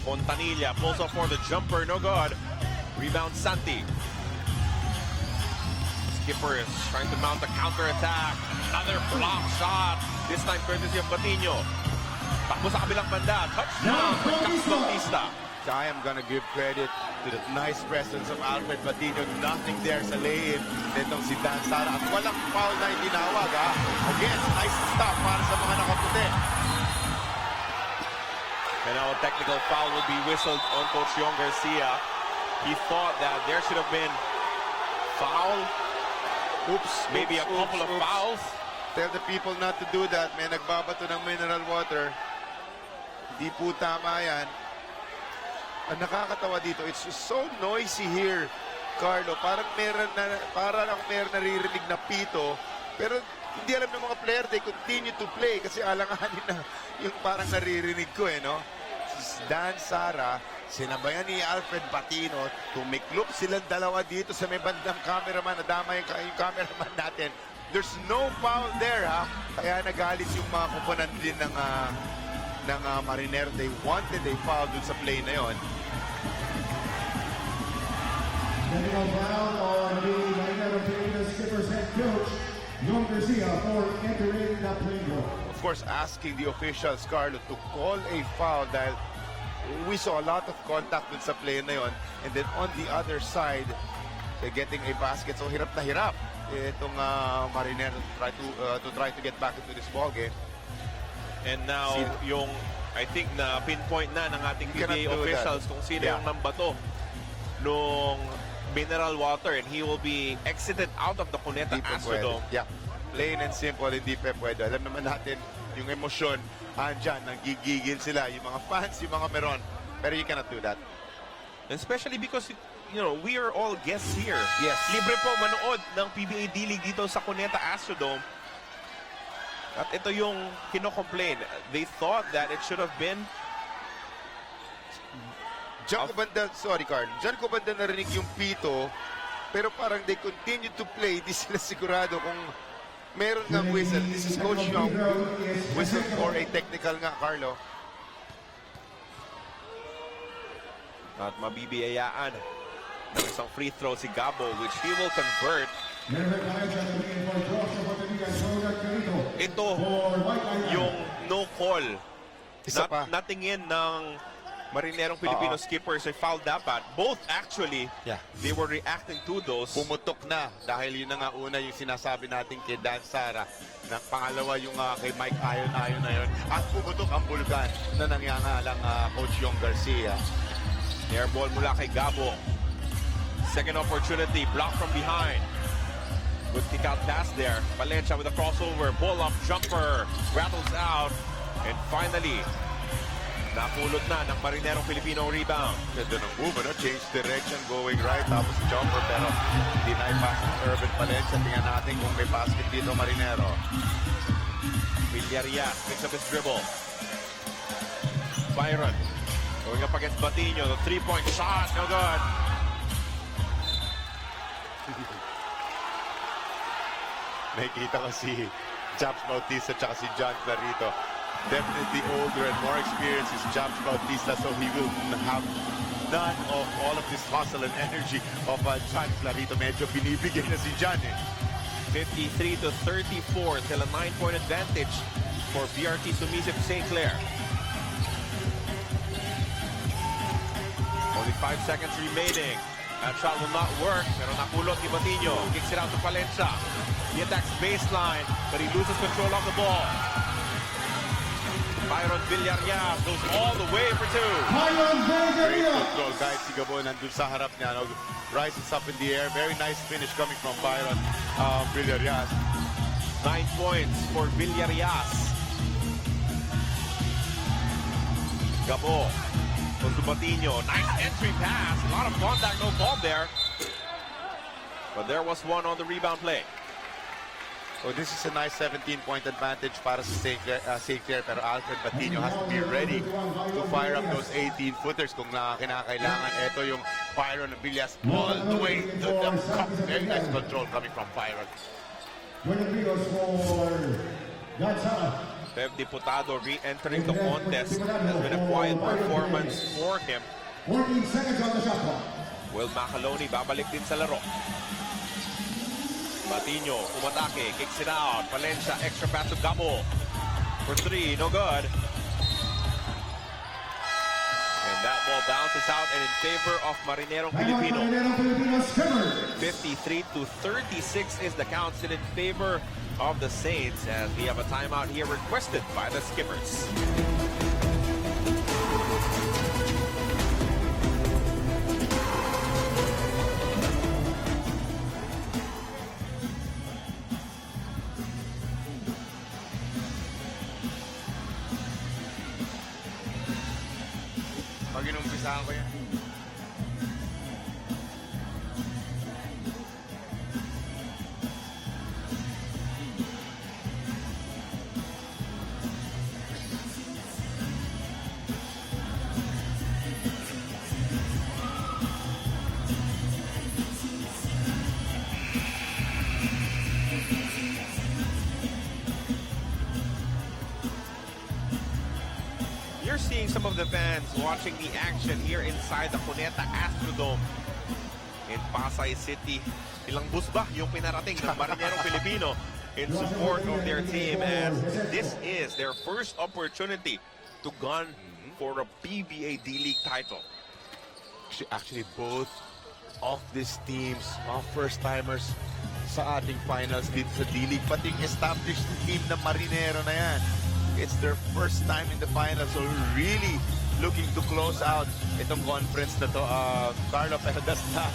Fontanilla pulls up for the jumper. No good. Rebound Santi. Skippers trying to mount a counter-attack. Another block shot. This time courtesy of Batinho. Takbo sa kabilang banda. Touchdown for Caps Bautista. I am gonna give credit to the nice presence of Alfred Batinho. Nothing there sa lane nitong si Dan Sara. At walang foul na itinawag, ha? Again, nice stop para sa mga nakaputi. And now a technical foul will be whistled on Coach Yong Garcia. He thought that there should have been foul. Maybe a couple of fouls. Tell the people not to do that. May nagbabato ng mineral water. Hindi po tama yan. Ang nakakatawa dito, it's so noisy here, Carlo. Parang meron naririnig na pito. Pero hindi alam ng mga player, they continue to play kasi alanganin na yung parang naririnig ko, no? Dan Sara, sinabayan ni Alfred Batinho, tumiklop silang dalawa dito sa may bandang cameraman, nadama yung cameraman natin. There's no foul there, ha? Kaya nagalit yung mga kupunan din ng Marinero. They wanted a foul dun sa play na yon. Technical foul on the Marinerong Pilipino skipper's head coach, Yong Garcia, for entering the playground. Of course, asking the officials, Carlo, to call a foul dahil we saw a lot of contact dun sa play na yon. And then on the other side, they're getting a basket. So hirap na hirap itong Marinero to try to get back into this ball game. And now, I think na pinpoint na ng ating PBA officials kung sino yung nambato nung mineral water, and he will be exited out of the Cuneta Astrodome. Yeah, plain and simple, hindi pa pwede. Alam naman natin yung emosyon andyan, nanggigigil sila, yung mga fans, yung mga meron. Pero you cannot do that. Especially because, you know, we are all guests here. Yes. Libre po manood ng PBA D-League dito sa Cuneta Astrodome. At ito yung kino-complain. They thought that it should have been... Diyan ko banda, sorry Carl, diyan ko banda narinig yung pito, pero parang they continue to play. Di sila sigurado kung meron ng whistle. This is Coach Young. Whistle for a technical nga, Carlo. At mabibiyayaan ng isang free throw si Gabo, which he will convert. Ito yung no call. Natingin ng Marinerong Pilipino skippers ay foul dapat. Both actually, they were reacting to those. Pumutok na dahil yun na nga una yung sinasabi natin kay Dan Sara. Na pangalawa yung kay Mike Ayon-Ayon na yun. At pumutok ang bulkan na nangyangalang Coach Yong Garcia. Airball mula kay Gabo. Second opportunity, blocked from behind. Good kick out pass there. Valencia with a crossover, ball up, jumper, rattles out. And finally, napulot na ng Marinerong Pilipino rebound. Ganda ng move, change direction, going right, tapos jumper, pero hindi na i-pass ng Urban Valencia. Tingnan natin kung may basket dito, Marinero. Villarreal picks up his dribble. Byron going up against Batinho, the three-point shot, no good. Nakikita ko si Japs Bautista at si John Clarito. Definitely older and more experienced is Japs Bautista, so he will have none of all of this hustle and energy of John Clarito. Medyo binibigay na si John, 53-34, till a 9-point advantage for BRT Sumisip St Clare. Only 5 seconds remaining. That shot will not work, pero napulot ni Batinho. Kicks it out to Valencia. He attacks baseline, but he loses control of the ball. Byron Villarreal goes all the way for two. Great control kahit si Gabo nandun sa harap niya. No? Rises up in the air. Very nice finish coming from Byron Villarreal. 9 points for Villarreal. Gabo goes to Batinho. Nice entry pass. A lot of contact, no fault there. But there was one on the rebound play. So this is a nice 17-point advantage para sa St. Clair, pero Alfred Batinho has to be ready to fire up those 18-footers kung kinakailangan. Ito yung Byron Villas all the way to the cup. Very nice control coming from Byron. Bev Diputado re-entering the contest. Has been a quiet performance for him. 14 seconds on the shot clock. Will Macaloni babalik din sa laro. Batinho, umatake, kicks it out. Valencia, extra pass to Gabo. For three, no good. And that ball bounces out and in favor of Marinerong Pilipino. 53-36 is the count, still in favor of the Saints as we have a timeout here requested by the Skippers. Pag inumpisahan ko yan. You're seeing some of the fans watching the action here inside the Cuneta Astrodome in Pasay City. Ilang bus ba yung pinarating ng Marinerong Pilipino in support of their team, as this is their first opportunity to gun for a PBA D-League title. Actually, both of these teams are first-timers sa ating finals dito sa D-League. Pati yung established team na Marinero na yan. It's their first time in the finals, so really looking to close out itong conference na to, Carlo, pero does not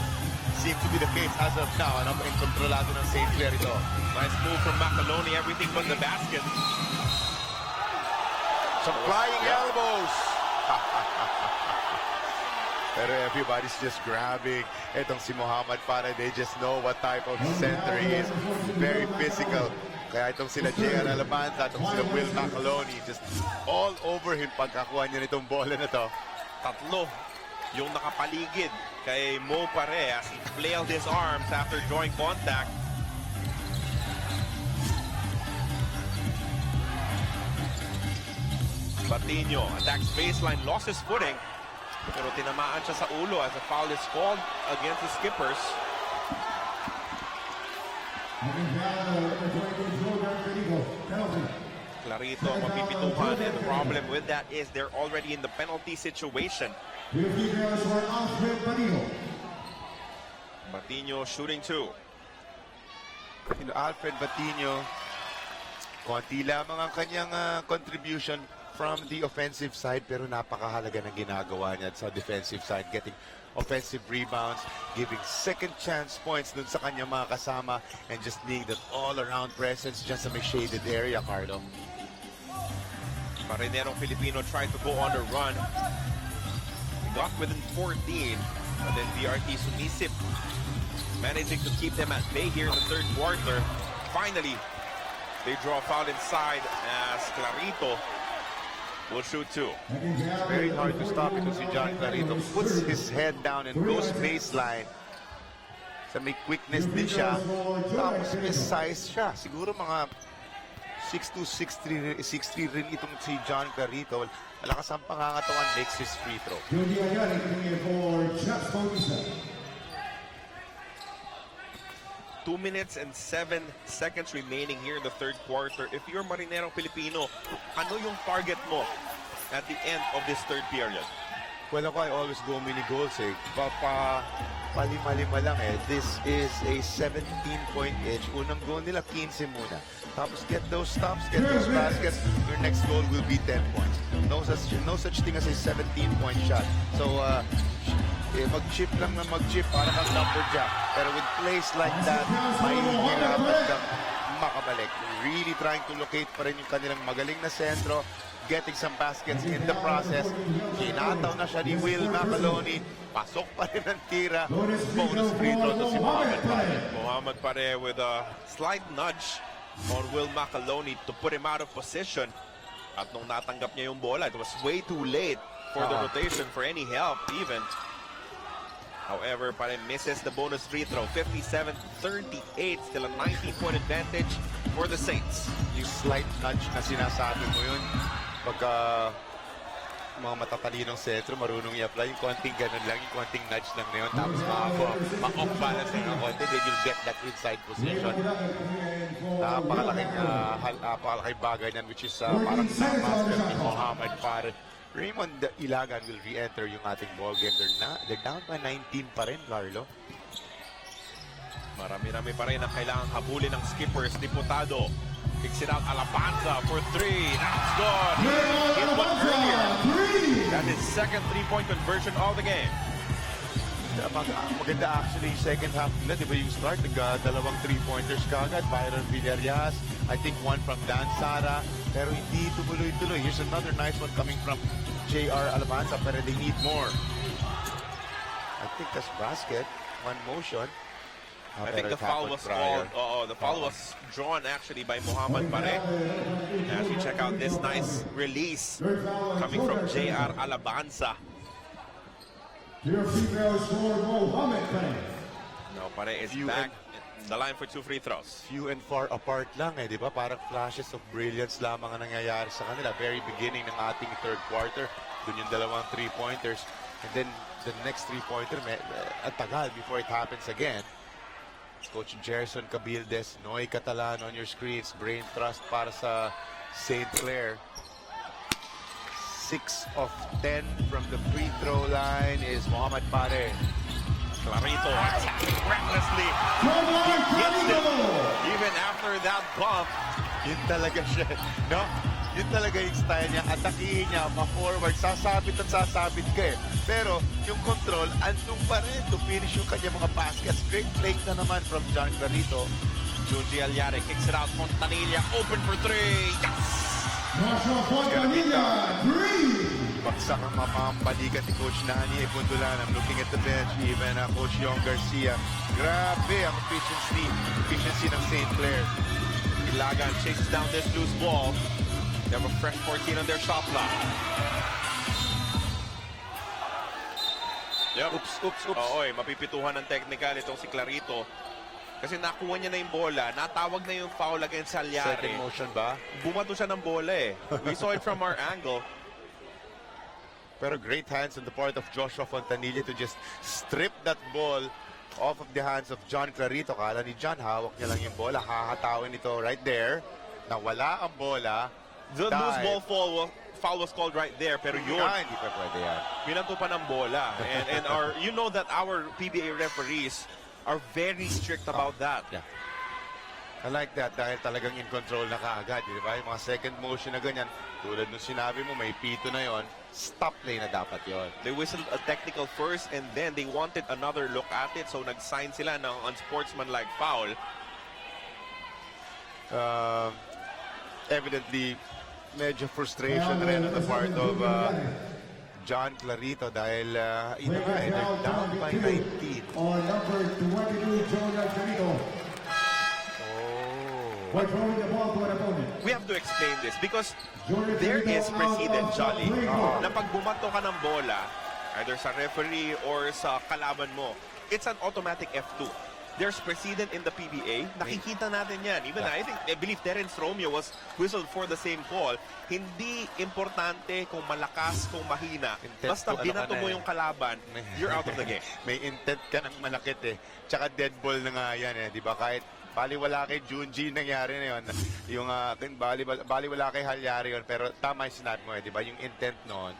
seem to be the case as of now. Ano ba yung kontrolado ng St. Clair ito? Nice move from Macaloni, everything but the basket. Some flying elbows. Pero everybody's just grabbing. Itong si Muhammad Farah, they just know what type of center he is. Very physical. Kaya itong sila J.R. Alamanza, itong sila Will Macaloni, just all over him pagkakuha niya nitong bola na to. Tatlo yung nakapaligid kay Mo Pare as he flailed his arms after drawing contact. Batinho attacks baseline, lost his footing, pero tinamaan siya sa ulo as a foul is called against the Skippers. Clarito mapipituhan, and the problem with that is they're already in the penalty situation. Batinho shooting two. Alfred Batinho, konti lamang ang kanyang contribution from the offensive side, pero napakahalaga ng ginagawa niya sa defensive side, getting offensive rebounds, giving second chance points dun sa kanyang mga kasama, and just being that all-around presence just sa may shaded area, Carlo. Marinerong Pilipino tried to go on the run. He got within 14, and then BRT Sumisip managing to keep them at bay here in the third quarter. Finally, they draw a foul inside as Clarito will shoot two. It's very hard to stop it. Si John Clarito puts his head down and goes baseline. Sa may quickness din siya. Tapos may size siya. Siguro mga 6'2", 6'3" rin itong si John Clarito. Malakas ang pangangatawan, makes his free throw. 2 minutes and 7 seconds remaining here in the third quarter. If you're Marinerong Pilipino, ano yung target mo at the end of this third period? Well, ako, I always go mini goals eh. palima-lima lang eh. This is a 17-point edge. Unang goal nila, 15 muna. Tapos get those stops, get those baskets. Your next goal will be 10 points. No such thing as a 17-point shot. So, mag-chip lang na mag-chip para kang lumberjack. Pero with plays like that, may hirapan kang makabalik. Really trying to locate pa rin yung kanilang magaling na sentro. Getting some baskets in the process. Kinataw na siya ni Will Macaloni. Pasok pa rin ang tira. Bonus free throw to si Mohamed Pare. Mohamed Pare with a slight nudge on Will Macaloni to put him out of position. At nung natanggap niya yung bola, it was way too late for the rotation, for any help even. However, Pare misses the bonus free throw. 57-38, still a 19-point advantage for the Saints. Yung slight nudge na sinasabi mo yun, pagka mga matatalinong sentro, marunong i-apply, yung konting ganun lang, yung konting nudge lang na yun, tapos ma-off balance na yung konti, then you'll get that inside position. Napakalaking bagay yan, which is parang master ni Mohamed Pare. Raymond Ilagan will re-enter yung ating ball game. They're down by 19 pa rin, Carlo. Marami-rami pa rin ang kailangang habulin ng skippers. Diputado kicks it out. Alabanza for three. That's good. Hit one earlier. That is second three-point conversion of the game. Maganda actually second half nila, di ba yung start, dalawang three-pointers kagad, Byron Villarreal, I think one from Dan Sara, pero hindi tumuloy-tuloy. Here's another nice one coming from J.R. Alabanza, pero they need more. I think that's basket, one motion. I think the foul was called. The foul was drawn actually by Mohamed Pare. As you check out this nice release coming from J.R. Alabanza. Your female score, Mohamed Pare. Now Pare is back in the line for two free throws. Few and far apart lang eh, di ba? Parang flashes of brilliance lamang ang nangyayari sa kanila. Very beginning ng ating third quarter. Dun yung dalawang three-pointers. And then the next three-pointer, at tagal before it happens again. Coach Gerson Cabildes, Noy Catalan on your screens. Brain trust para sa St. Clair. 6 of 10 from the free throw line is Mohamed Pare. Clarito attacking recklessly. Hits it. Even after that bump. Yun talaga siya, no? Yun talaga yung style niya. Atakihin niya, ma-forward, sasabit at sasabit ka eh. Pero yung control, andun pa rin to finish yung kanya mga baskets. Great play na naman from John Clarito. Junji Alyare kicks it out. Fontanilla open for three. Yes! Baksak ang mapambalikan ni Coach Nani Ibundulan. I'm looking at the bench. Even Coach Yong Garcia. Grabe ang efficiency ng St. Clair. Ilagan chases down this loose ball. They have a fresh 14 on their shot clock. Yep. Oops. Oy, mapipituhan ng technical itong si Clarito. Kasi nakuha niya na yung bola, natawag na yung foul against Alyare. Second motion ba? Bumato siya ng bola eh. We saw it from our angle. Pero great hands on the part of Joshua Fontanilla to just strip that ball off of the hands of John Clarito. Kala ni John, hawak niya lang yung bola. Hahatawin ito right there. Nawala ang bola. The loose ball foul was called right there, pero yun, hindi pa pwede yan. pinanto pa ng bola. And our, you know that our PBA referees are very strict about that. Yeah. I like that dahil talagang in control na kaagad, di ba? Yung mga second motion na ganyan, tulad nung sinabi mo, may pito na yon, stop play na dapat yon. They whistled a technical first and then they wanted another look at it, so nag-sign sila ng unsportsmanlike foul. Evidently, medyo frustration rin on the part of John Clarito dahil they're down by 19. On number 22, John Clarito. By throwing the ball to an opponent. We have to explain this because there is precedent, Jolly, na pag bumato ka ng bola, either sa referee or sa kalaban mo, it's an automatic F2. There's precedent in the PBA. Nakikita natin yan. Even I believe Terence Romeo was whistled for the same call. Hindi importante kung malakas, kung mahina. Basta binato mo yung kalaban, you're out of the game. May intent ka ng malakit eh. Tsaka dead ball na nga yan eh. Di ba? Kahit baliwala kay Junji nangyari na yun. Yung baliwala kay Halyari yun. Pero tama yung sinabi mo eh. Di ba? Yung intent noon,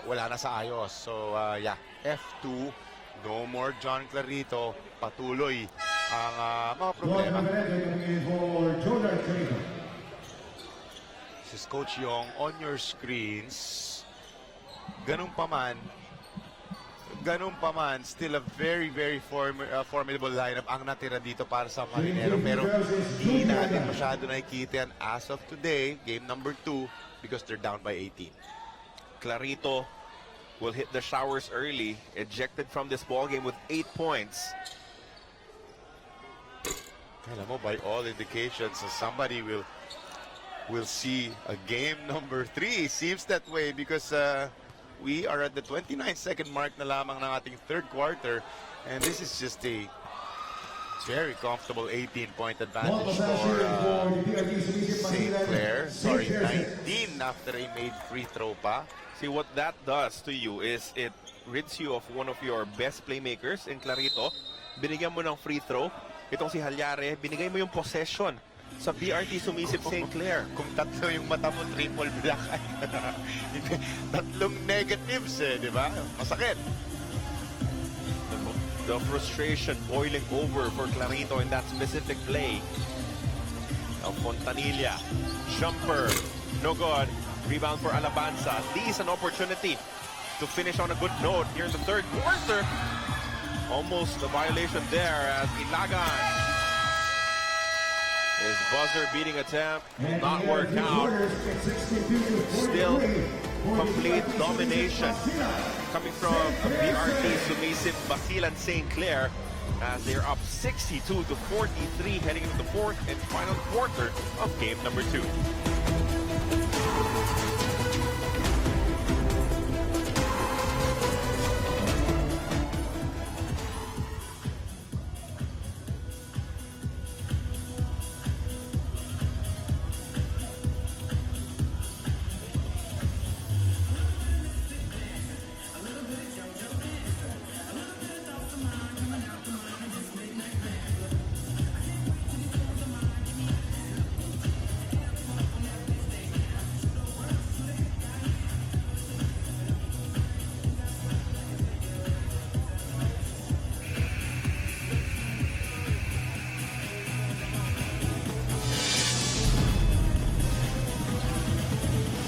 wala na sa ayos. So, yeah. F2. No more John Clarito. Patuloy ang mga problema. This is Coach Yong on your screens. Ganun pa man, still a very, very formidable lineup ang natira dito para sa Marinero. Pero hindi natin masyado nakikita yan as of today, game number 2, because they're down by 18. Clarito will hit the showers early, ejected from this ball game with 8 points. Alam mo, by all indications, somebody will see a game number 3. Seems that way because we are at the 29-second mark na lamang ng ating third quarter, and this is just a very comfortable 18-point advantage for St. Clair. Sorry, 19 after a made free throw pa. See, what that does to you is it rids you of one of your best playmakers in Clarito. Binigyan mo ng free throw. Itong si Halyare, binigay mo yung possession sa BRT Sumisip St. Clare. Kung tatlo yung mata mo, triple black. Tatlong negatives di ba? Masakit. The frustration boiling over for Clarito in that specific play. Now Fontanilla, jumper, no good. Rebound for Alabanza. This an opportunity to finish on a good note here in the third quarter. Almost a violation there as Ilagan. His buzzer beating attempt will not work out. Still complete domination coming from BRT Sumisip Basilan-St Clare as they're up 62-43 heading into the fourth and final quarter of game number 2.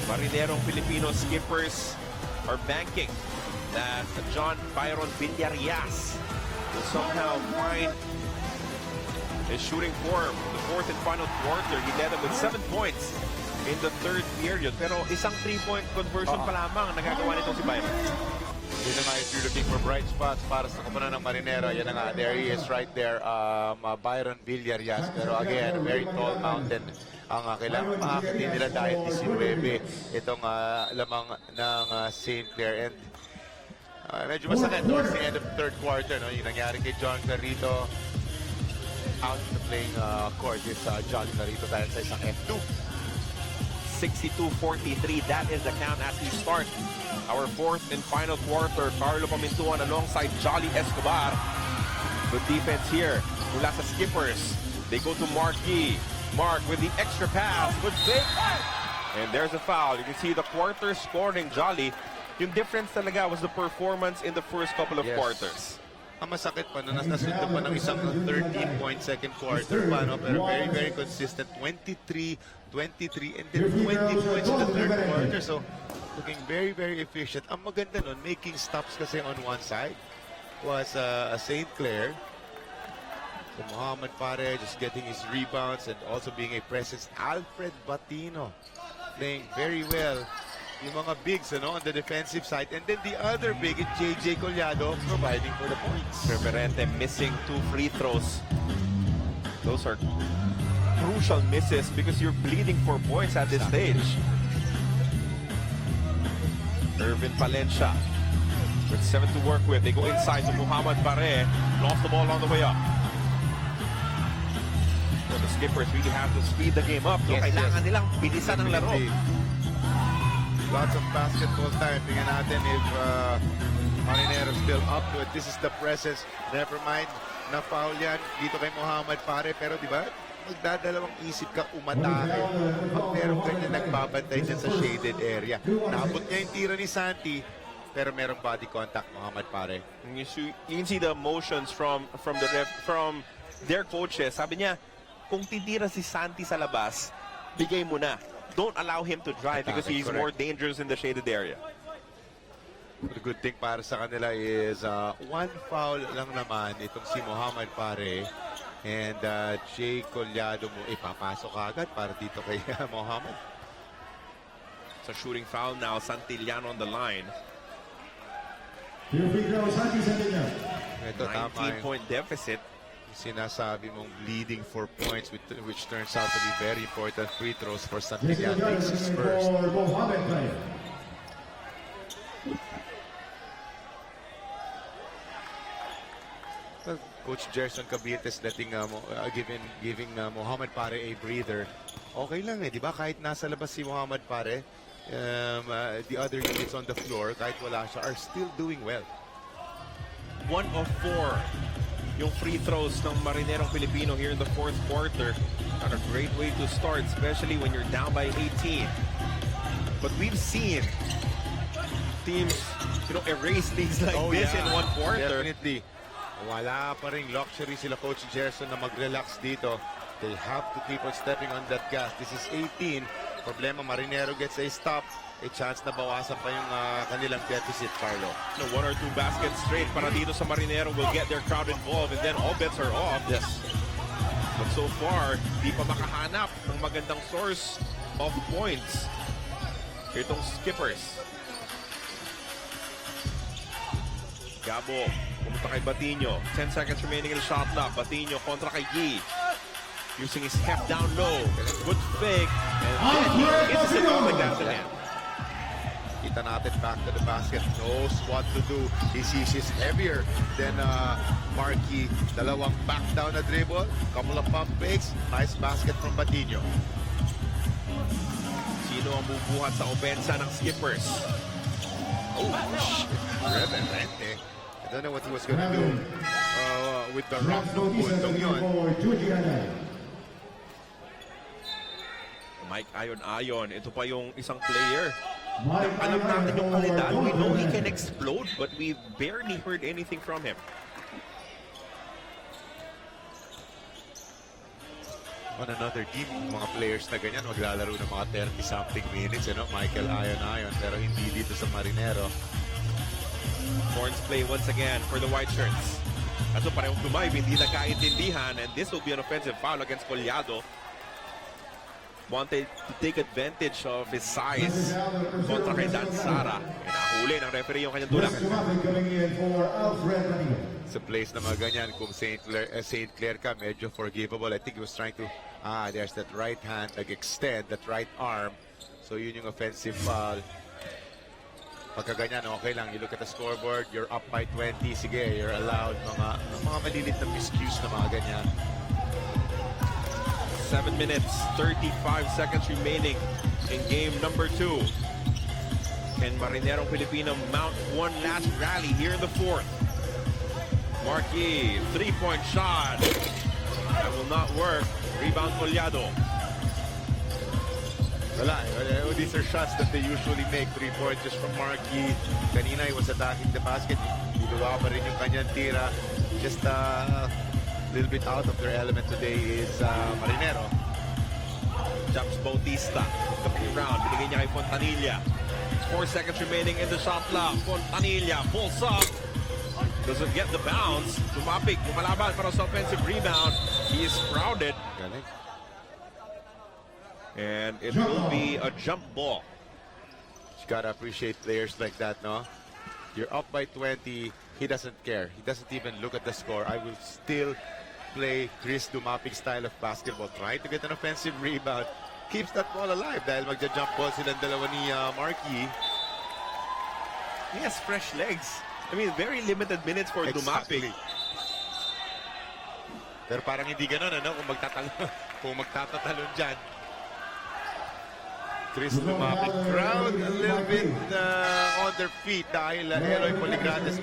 Marinerong Pilipino skippers are banking that John Byron Villarias will somehow find his shooting form in the fourth and final quarter. He led them with 7 points in the third period. Pero isang 3-point conversion pa lamang nagagawa nito si Byron. Yun na nga, if you're looking for bright spots para sa kapunan ng Marinero, yan na nga, there he is right there, Byron Villarias. Pero again, very tall mountain ang kailangan makakitin nila dahil 19 itong lamang ng St. Clair. And medyo masakit towards the end of the third quarter, no? Yung nangyari kay John Clarito out in the playing court is John Clarito dahil sa isang F2. 62-43, that is the count as we start our fourth and final quarter. Carlo Pamintuan alongside Jolly Escobar. Good defense here mula sa skippers. They go to Marquis. Mark with the extra pass. Good fake. And there's a foul. You can see the quarter scoring Jolly. Yung difference talaga was the performance in the first couple of quarters. Ang masakit pa, nasundan pa ng isang 13-point second quarter pa, no? Pero very, very consistent. 23, 23, and then 20 points in the third quarter. So, looking very, very efficient. Ang maganda nun, making stops kasi on one side was St. Clair. So, Muhammad Pare just getting his rebounds and also being a presence. Alfred Batino playing very well. Yung mga bigs on the defensive side. And then the other big, JJ Collado, providing for the points. Reverente missing 2 free throws. Those are crucial misses because you're bleeding for points at this stage. Irvin Palencia with 7 to work with. They go inside to Muhammad Pare. Lost the ball on the way up. So the skippers really have to speed the game up. So kailangan nilang bilisan ang laro. Lots of basketball time. Tingnan natin if Marinero still up to it. This is the presence. Never mind, na-foul yan dito kay Muhammad Pare. Pero di ba, magdadalawang isip ka umatake. Pag meron ganyan nagbabantay dyan sa shaded area. Naabot niya yung tira ni Santi. pero merong body contact, Muhammad pare. You can see the emotions from their coaches. Sabi niya, kung titira si Santi sa labas, bigay mo na. Don't allow him to drive because he's more dangerous in the shaded area. The good thing para sa kanila is one foul lang naman itong si Muhammad pare. And Jay Collado mo ipapasok agad para dito kay Muhammad. It's a shooting foul now. Santillano on the line. Ito, 19-point deficit. Sinasabi mong bleeding for points, which turns out to be very important free throws for Santillano. Takes his first. Coach Gerson Cabites letting giving Muhammad Pare a breather. Okay lang di ba? Kahit nasa labas si Muhammad Pare, the other units on the floor, kahit wala siya, are still doing well. 1 of 4 yung free throws ng Marinerong Pilipino here in the fourth quarter. Not a great way to start, especially when you're down by 18. But we've seen teams, erase things like this in one quarter. Definitely. Wala pa ring luxury sila Coach Gerson na mag-relax dito. They have to keep on stepping on that gas. This is 18. Problema, Marinero gets a stop. A chance na bawasan pa yung kanilang deficit, Carlo. 1 or 2 baskets straight para dito sa Marinero will get their crowd involved, and then all bets are off. Yes. But so far, di pa makahanap ng magandang source of points. Itong skippers. Gabo, pumunta kay Batinho. 10 seconds remaining in the shot clock. Batinho kontra kay Yi. Using his step down low. Good fake. And then he hits it off like that to him. Kita natin back to the basket. Knows what to do. He sees he's heavier than Markey. Dalawang back down na dribble. Couple of pump fakes. Nice basket from Batinho. Sino ang bubuhat sa opensa ng skippers? Oh, shit. Reverente. I don't know what he was going to do with the rock ng puntong yun. Mike Ayon. Ito pa yung isang player. Alam natin yung kalidad. We know he can explode, but we barely heard anything from him. On another team, mga players na ganyan, maglalaro ng mga 30-something minutes. Michael Ayon. Pero hindi dito sa Marinero. Horns play once again for the white shirts. Kaso parehong Dumaib, hindi nagkaintindihan, and this will be an offensive foul against Collado. Wanted to take advantage of his size kontra kay Dan Sara. And nahuli ng referee yung kanyang tulak. Sa place na mga ganyan, kung St. Clair ka, medyo forgivable. I think he was trying to, there's that right hand, nag-extend that right arm. So yun yung offensive foul. Pagka ganyan, okay lang. You look at the scoreboard, you're up by 20. Sige, you're allowed mga malilit na miscues na mga ganyan. 7 minutes, 35 seconds remaining in game number 2. Can Marinerong Pilipino mount one last rally here in the fourth? Marquis, 3-point shot. That will not work. Rebound Collado. Wala. These are shots that they usually make. 3-pointers from Marquis. Kanina, he was attacking the basket. Giluwa pa rin yung kanyang tira. Just little bit out of their element today is Marinero. Jumps Bautista. Kapag round, binigay niya kay Fontanilla. 4 seconds remaining in the shot clock. Fontanilla pulls up. Doesn't get the bounce. Tumapik, lumalaban para sa offensive rebound. He is crowded. Galing. And it will be a jump ball. You gotta appreciate players like that, no? You're up by 20. He doesn't care. He doesn't even look at the score. I will still play Chris Dumapik style of basketball. Trying to get an offensive rebound. Keeps that ball alive dahil magja-jump ball silang dalawa ni Markey. He has fresh legs. I mean, very limited minutes for Dumapik. Pero parang hindi ganun, kung magtatalon dyan. Chris Dumapik. Crowd a little bit on their feet dahil Eloy Poligrates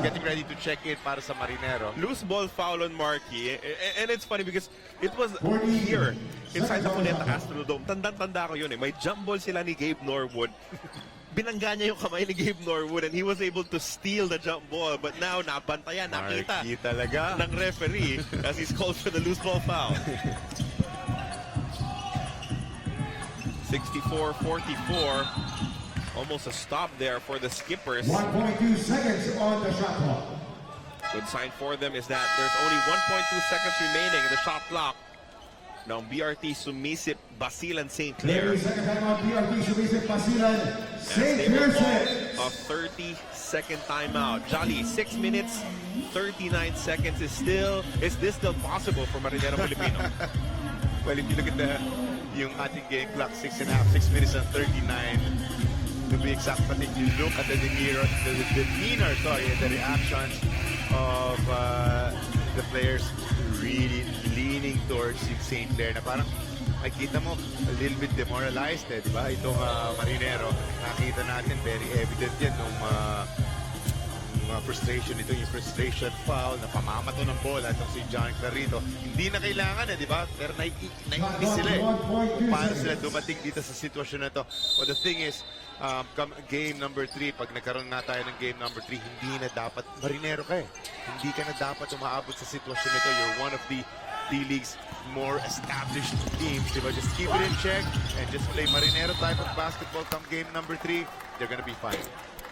getting ready to check in para sa Marinero. Loose ball foul on Markey. And it's funny because it was here inside the Cuneta Castro Dome. Tandang-tanda ko yun eh. May jump ball sila ni Gabe Norwood. binangga niya yung kamay ni Gabe Norwood and he was able to steal the jump ball. But now, nabantayan, nakita Marky talaga. ng referee as he's called for the loose ball foul. 64-44. Almost a stop there for the Skippers. 1.2 seconds on the shot clock. Good sign for them is that there's only 1.2 seconds remaining in the shot clock. Now BRT Sumisip Basilan-St Clare. Second time on BRT Sumisip Basilan-St They will call Clare. a 30-second timeout. Jolly, 6 minutes, 39 seconds is this still possible for Marinerong Pilipino? Well, if you look at yung ating game clock, 6 minutes and 39 to be exact. But if you look at the demeanor, the reactions of the players really leaning towards yung St. Clair na parang nakikita mo a little bit demoralized, di ba? Itong Marinero, nakita natin very evident yan nung frustration ito, yung frustration foul na pamamato ng bola itong si John Clarito. Hindi na kailangan di ba? Pero naiinis sila kung paano sila dumating dito sa sitwasyon na to. But the thing is, game number 3, pag nagkaroon nga tayo ng game number 3, hindi na dapat, Marinero ka hindi ka na dapat umaabot sa sitwasyon nito. You're one of the D-League's more established teams, diba? Just keep it in check and just play Marinero type of basketball come game number 3, they're gonna be fine.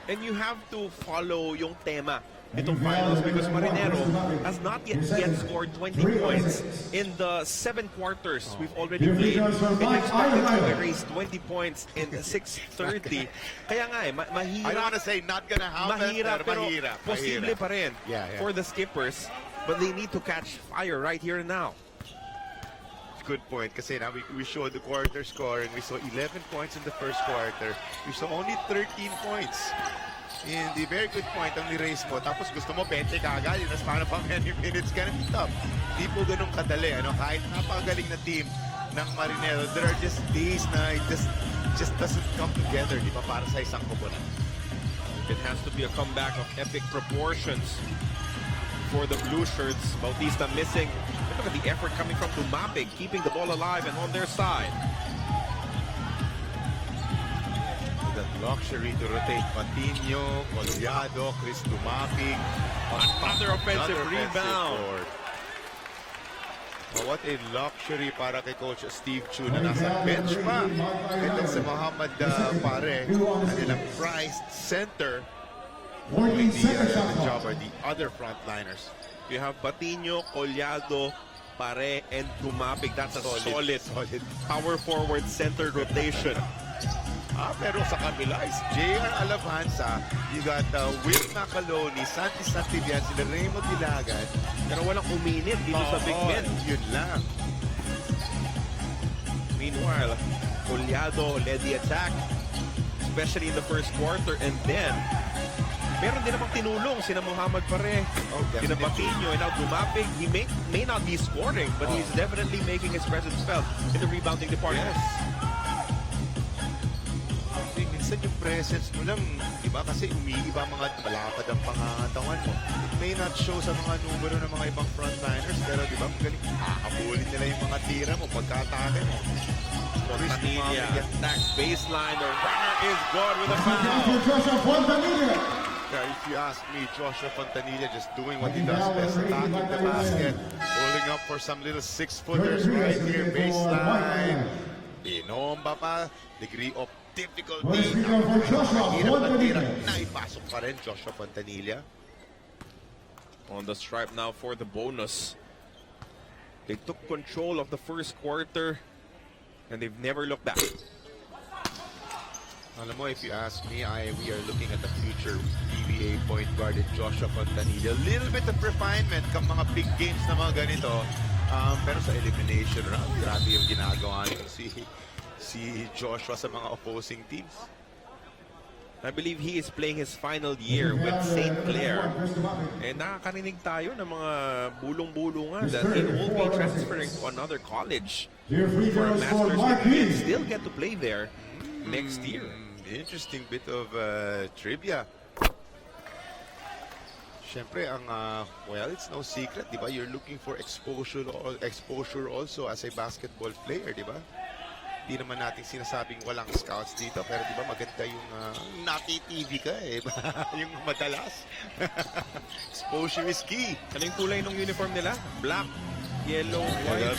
And you have to follow yung tema itong finals because Marinero has not yet scored 20 points in the 7 quarters we've already played. And you expect them to erase 20 points in 6:30. Kaya nga mahirap. I don't want to say not gonna happen, Pero mahirap. posible pa rin for the Skippers. But they need to catch fire right here and now. Good point, kasi now we showed the quarter score and we saw 11 points in the first quarter. We saw only 13 points. In the very good point ang ni-raise mo. Tapos gusto mo 20 kagad. Yun, paano pa many minutes ka na tough. Di po ganun kadali. Kahit napakagaling na team ng Marinero, there are just days na it just doesn't come together, di ba, para sa isang koponan. It has to be a comeback of epic proportions for the blue shirts. Bautista missing. Look at the effort coming from Dumapig, keeping the ball alive and on their side. That luxury to rotate Patino, Coliado, Chris Dumapig. Another offensive rebound. What a luxury para kay Coach Steve Chu na nasa bench pa. Ito si Muhammad Pare, kanilang prized center. Doing the job are the other frontliners. You have Patino, Coliado, Pare, and Dumapig. That's a solid power forward center rotation. Pero sa kabila is J.R. Alavanza, you got Will Macaloni, Santi Santillan, sila Raymond Ilagan. Pero walang uminit dito sa big men. Yun lang. Meanwhile, Coliado led the attack, especially in the first quarter. And then, meron din namang tinulong sina Muhammad Pare, sina Patino, and now Dumapig. He may not be scoring, but he's definitely making his presence felt in the rebounding department. Minsan yung presence mo lang, di ba? Kasi umiiba mga malapad ang pangatawan mo. It may not show sa mga numero ng mga ibang frontliners, pero di ba, magaling, nakakabulin nila yung mga tira mo, pagkatake mo. Fontanilla attacks baseline. The runner is good with a foul. Yeah, if you ask me, Joshua Fontanilla just doing what he does best, attacking the basket, holding up for some little 6-footers right here, baseline. Binomba pa, degree of difficulty. Hirap na tira, naipasok pa rin Joshua Fontanilla. On the stripe now for the bonus. They took control of the first quarter and they've never looked back. Alam mo, if you ask me, we are looking at the future PBA point guard in Joshua Fontanilla. A little bit of refinement kang mga big games na mga ganito. Pero sa elimination round, grabe yung ginagawa niyo si Joshua sa mga opposing teams. I believe he is playing his final year with St. Clare. And nakakarinig tayo ng mga bulong-bulungan that he will be transferring to another college for a master's degree and still get to play there next year. Interesting bit of trivia. Siyempre, well, it's no secret, di ba? You're looking for exposure also as a basketball player, di ba? Di naman natin sinasabing walang scouts dito, pero di ba maganda yung nati-TV ka eh. Yung madalas. Exposure is key. Anong kulay ng uniform nila? Black, yellow, white.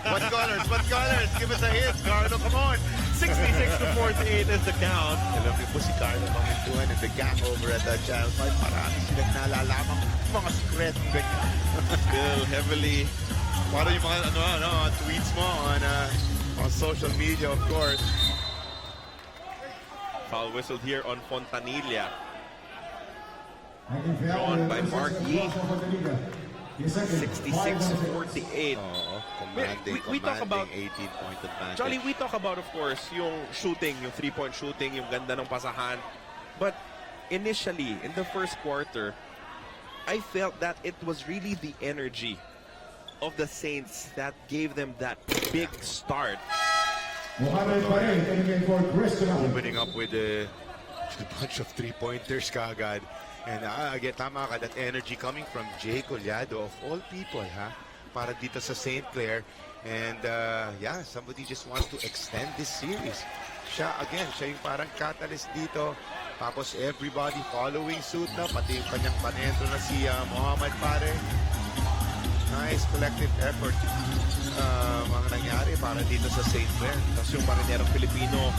What colors? What colors? Give us a hint, Carlo. Come on. 66-48 is the count. Alam niyo po si Carlo Mamintuan and the gang over at Channel 5. Marami silang nalalamang mga secret ganyan. Still heavily. Para yung mga tweets mo on social media, of course. Foul whistled here on Fontanilla. Drawn by Mark Yee. 66-48. We talk about 18-point advantage. Jolly, we talk about, of course, yung shooting, yung three-point shooting, yung ganda ng pasahan. But initially, in the first quarter, I felt that it was really the energy of the Saints that gave them that big start. Opening up with a bunch of three-pointers kagad. And again, tama ka, that energy coming from Jay Collado of all people, ha? Para dito sa St. Clair. And yeah, somebody just wants to extend this series. Siya yung parang catalyst dito. Tapos everybody following suit na, pati yung kanyang panentro na si Muhammad Pare. Nice collective effort mga nangyari para dito sa St. Clair. Tapos yung Marinerong Pilipino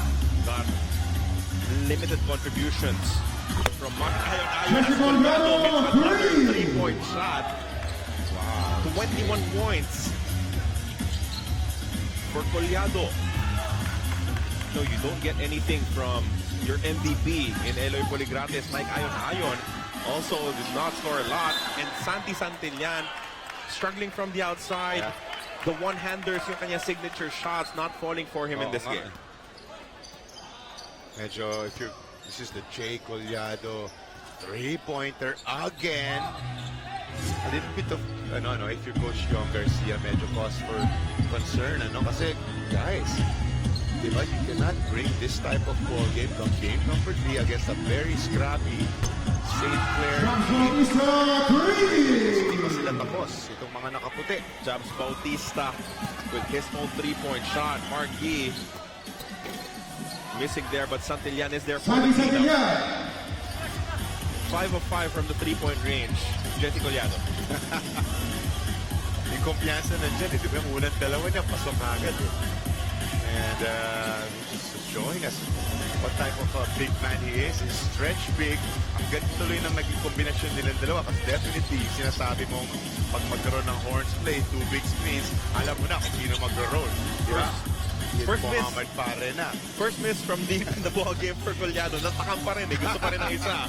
got limited contributions from another three-point shot. Wow. 21 points for Collado. No, you don't get anything from your MVP in Eloy Poligrates. Mike Ayon also did not score a lot. And Santi Santillan struggling from the outside. Yeah. The one-handers, yung kanya signature shots not falling for him in this game. Medyo, this is the Jay Collado three-pointer again. A little bit of, if your coach John Garcia, medyo cause for concern, kasi, guys, diba, you cannot bring this type of ball game come game number 3 against a very scrappy St. Clair team. Hindi pa sila tapos, itong mga nakaputi. Jabs Bautista with his own three-point shot. Mark Yee missing there, but Santillan is there for the cleanup. 5 of 5 from the three-point range. Jesse Collado. Yung kumpiyansa nandiyan, di ba? Yung unang dalawa niya, pasok agad. And just showing us what type of big man he is. He's stretch big. Ang ganda tuloy ng naging kombinasyon nilang dalawa. Kasi definitely, sinasabi mong pag magkaroon ng horns play, 2 big screens, alam mo na kung sino mag-roll. Di ba? First miss. Muhammad Pare na. First miss from deep in the ball game for Collado. Natakam pa rin. Gusto pa rin ang isa.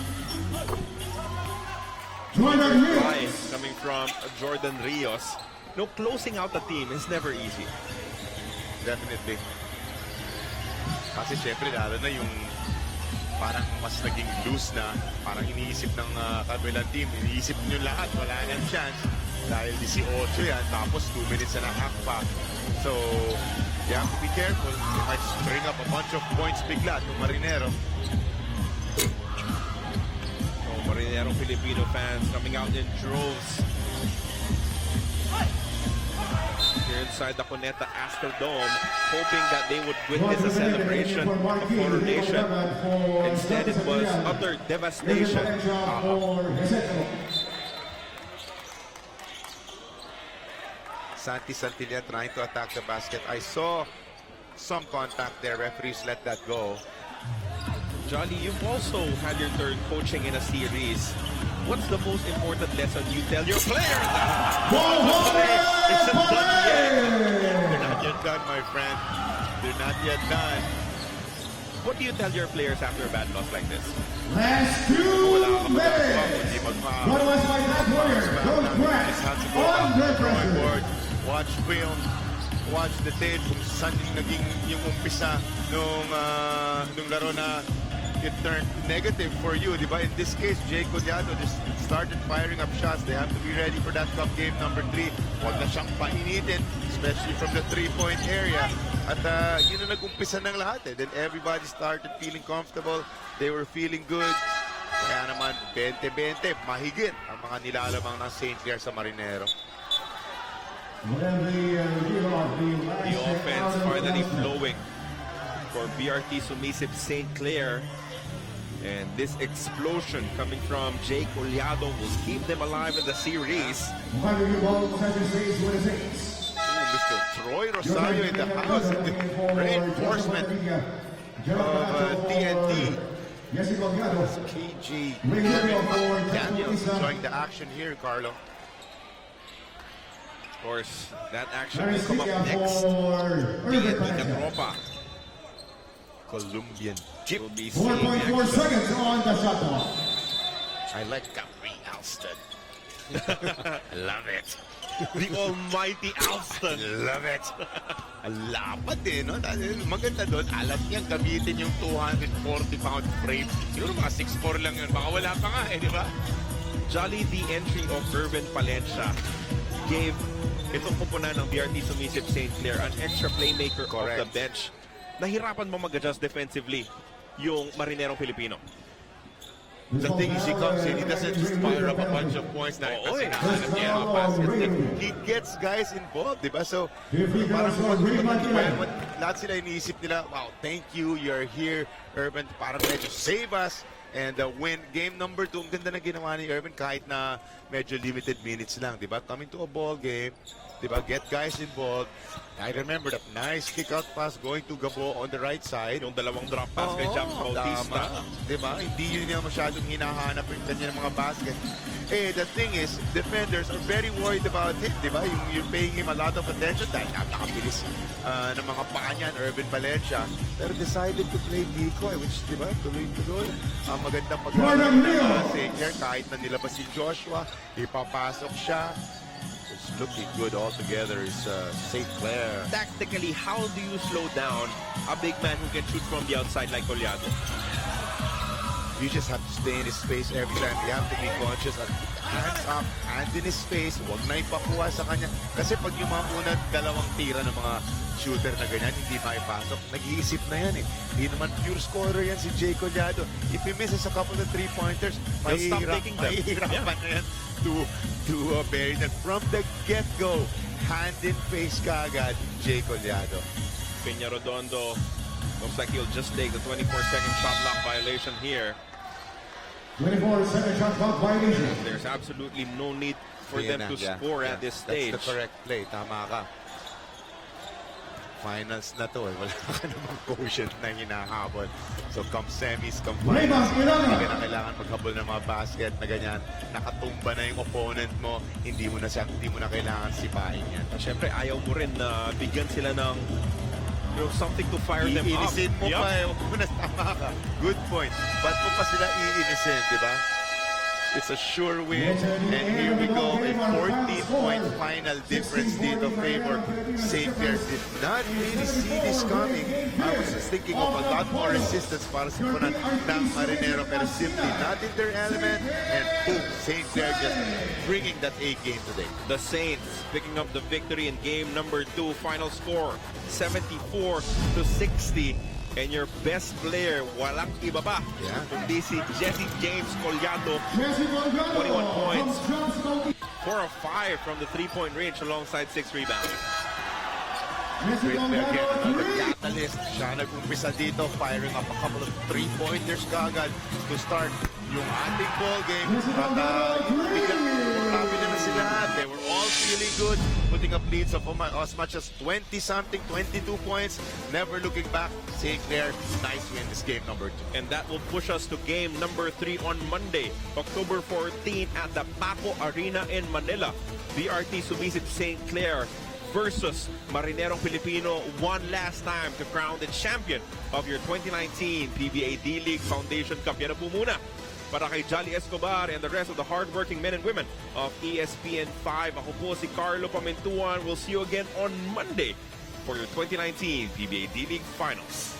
Nice coming from Jordan Rios. No, closing out the team is never easy. Definitely. Kasi syempre, lalo na yung parang mas naging loose na, parang iniisip ng kabilang team, iniisip nyo lahat, wala nang chance. Dahil 18 yan, tapos 2 minutes na half pa. So, you have to be careful. You might string up a bunch of points bigla to Marinero. Oh, Marinerong Filipino fans coming out in droves. Here inside the Cuneta Astrodome, hoping that they would witness a celebration of coronation. Instead, it was utter devastation. Santi Santillan trying to attack the basket. I saw some contact there. Referees let that go. Jolly, you've also had your turn coaching in a series. What's the most important lesson you tell your players? It's not yet. They're not yet done, my friend. They're not yet done. What do you tell your players after a bad loss like this? Last 2 minutes. What was my bad warrior? Don't crash. Under pressure. Watch film. Watch the tape kung saan yung naging yung umpisa nung laro na it turned negative for you, di ba? In this case, Jay Collado just started firing up shots. They have to be ready for that cup game number 3. Huwag na siyang painitin, especially from the three-point area. At yun na nag-umpisa ng lahat eh. Then everybody started feeling comfortable. They were feeling good. Kaya naman, 20-20, mahigit ang mga nilalamang ng St. Clair sa Marinero. Whatever the finally flowing for BRT Sumisip St Clare. And this explosion coming from Jake Collado will keep them alive in the series. Mr. Troy Rosario in the house. The reinforcement of TNT. KG Daniels enjoying the action here, Carlo. Of course, that action will come up next. TNT Katropa Colombian will be seeing action. 4.4 seconds on the shot clock. I like Capri Alston. Love it. The almighty Alston. Love it. Lapad eh, no? Maganda doon, alam niya gamitin yung 240-pound frame. Siguro mga 6'4 lang yun. Baka wala pa nga eh, di ba? Jolly, the entry of Irvin Palencia gave itong kupunan ng BRT Sumisip St Clare an extra playmaker off the bench. Nahirapan mo mag-adjust defensively yung Marinerong Pilipino. The thing is, he comes in, he doesn't just fire up a bunch of points na kasi nahanap niya ang baskets. He gets guys involved, di ba? So, parang lahat sila iniisip nila, wow, thank you, you're here, Urban, parang medyo save us. And win game number 2, ang ganda na ginawa ni Urban kahit na medyo limited minutes lang, di ba? Coming to a ball game, di ba? Get guys involved. I remember that nice kick-out pass going to Gabo on the right side. Yung dalawang drop pass kay James Bautista. Di ba? Hindi yun yung masyadong hinahanap yung kanya ng mga basket. Eh, the thing is, defenders are very worried about him, di ba? You're paying him a lot of attention dahil napakabilis ng mga paa niyan, Irvin Valencia. Pero decided to play decoy, which, di ba, tuloy-tuloy. Ang magandang pag-aaral kahit na nilabas si Joshua, ipapasok siya. It's looking good altogether is St. Clair. Tactically, how do you slow down a big man who can shoot from the outside like Collado? You just have to stay in his space every time. You have to be conscious of hands up, hand in his space. Huwag na ipakuha sa kanya. Kasi pag yung mga unang dalawang tira ng mga shooter na ganyan, hindi maipasok. Nag-iisip na yan eh. Hindi naman pure scorer yan si Jay Collado. If he misses a couple of three-pointers, mahihirapan na yan to bury that. From the get-go, hand in face kagad, Jay Collado. Peña Redondo looks like he'll just take the 24-second shot clock violation here. 24-second shot clock violation. There's absolutely no need for them to score at this stage. That's the correct play. Tama ka. Finals na to eh. Wala ka namang quotient na hinahabol. So come semis, come finals. Hindi ka na kailangan maghabol ng mga basket na ganyan. Nakatumba na yung opponent mo. Hindi mo na kailangan sipain yan. Siyempre, ayaw mo rin na bigyan sila ng something to fire them up. Iinisin mo pa eh. Tama ka. Good point. Ba't mo pa sila iinisin, di ba? It's a sure win. And here we go. A 14-point final difference dito favor St. Clair. Did not really see this coming. I was just thinking of a lot more resistance para sa punan ng Marinero. Pero simply not in their element. And boom, St. Clair just bringing that A game today. The Saints picking up the victory in game number 2. Final score, 74-60. And your best player, walang iba pa, kundi si Jesse James Collado, 21 points, 4 of 5 from the three-point range alongside 6 rebounds. Great player again, another catalyst. Siya nag-umpisa dito, firing up a couple of three-pointers kagad to start yung ating ball game. At grabe na sila. They were all feeling good, putting up leads of as much as 20-something, 22 points. Never looking back. St. Clair, nice win this game number 2. And that will push us to game number 3 on Monday, October 14 at the Paco Arena in Manila. BRT Sumisip St Clare versus Marinerong Pilipino one last time to crown the champion of your 2019 PBA D-League Foundation Cup. Yan na po muna para kay Jolly Escobar and the rest of the hardworking men and women of ESPN5. Ako po si Carlo Pamentuan. We'll see you again on Monday for your 2019 PBA D-League Finals.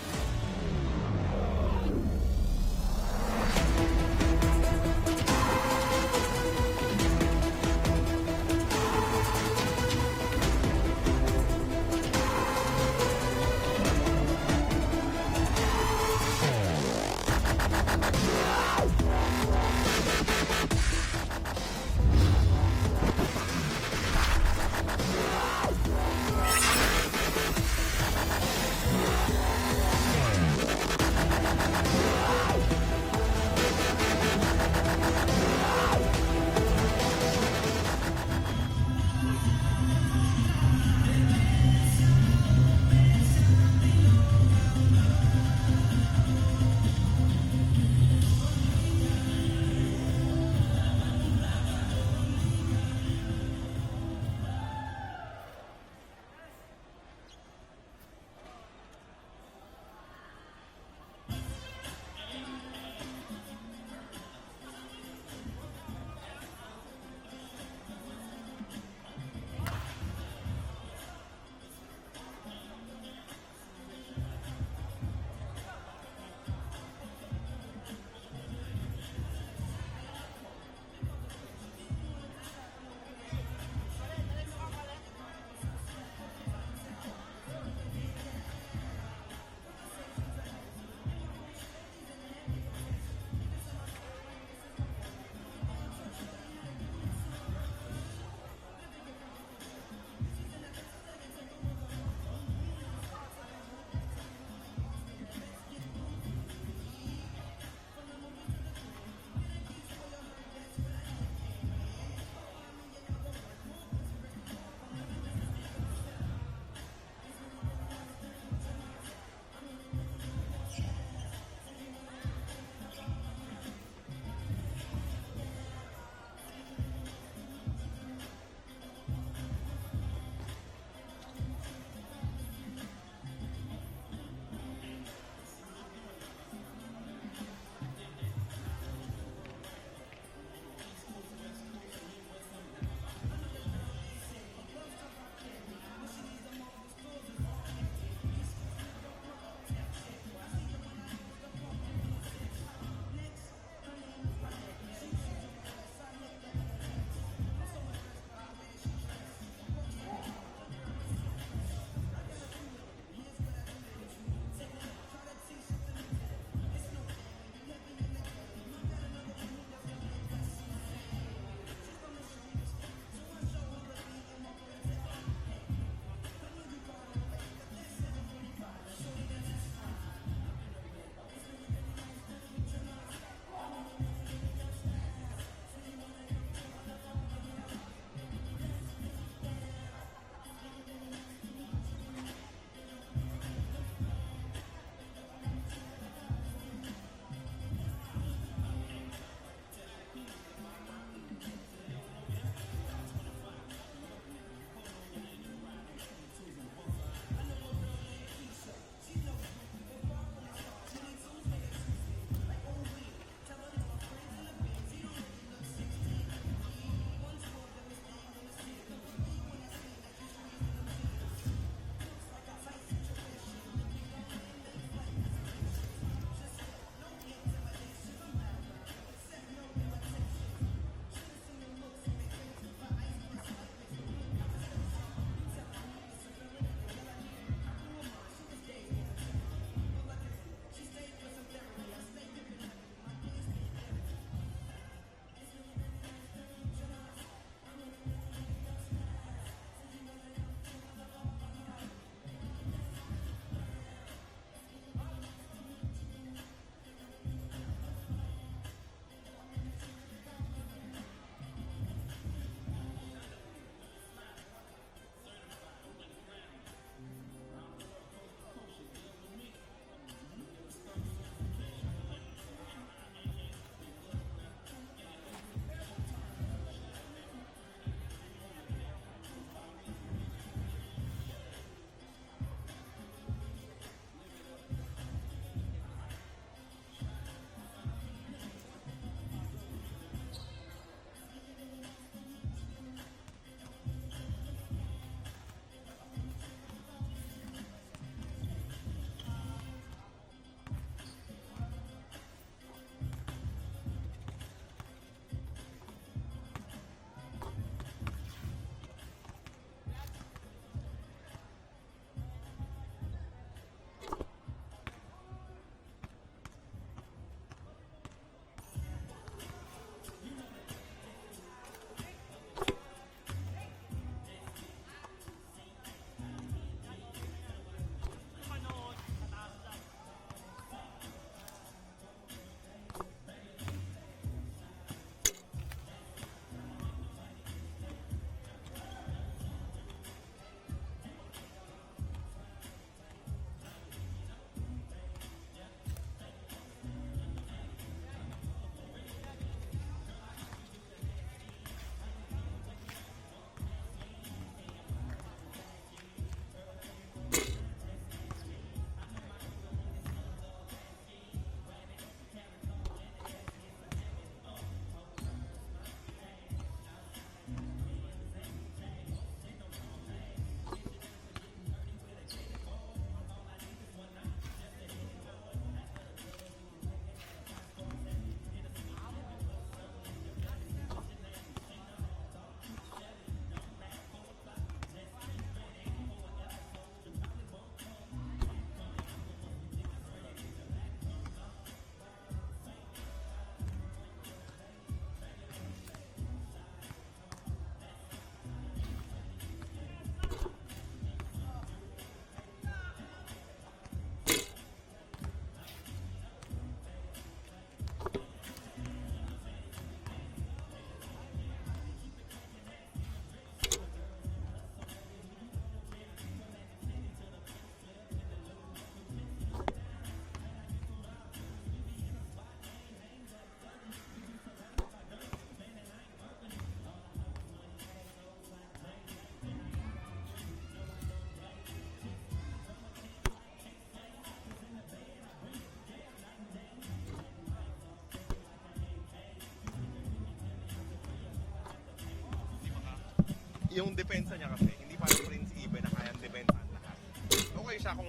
yung depensa niya kasi, hindi parang Prince Ibe na kayang depensahan lahat. Okay siya kung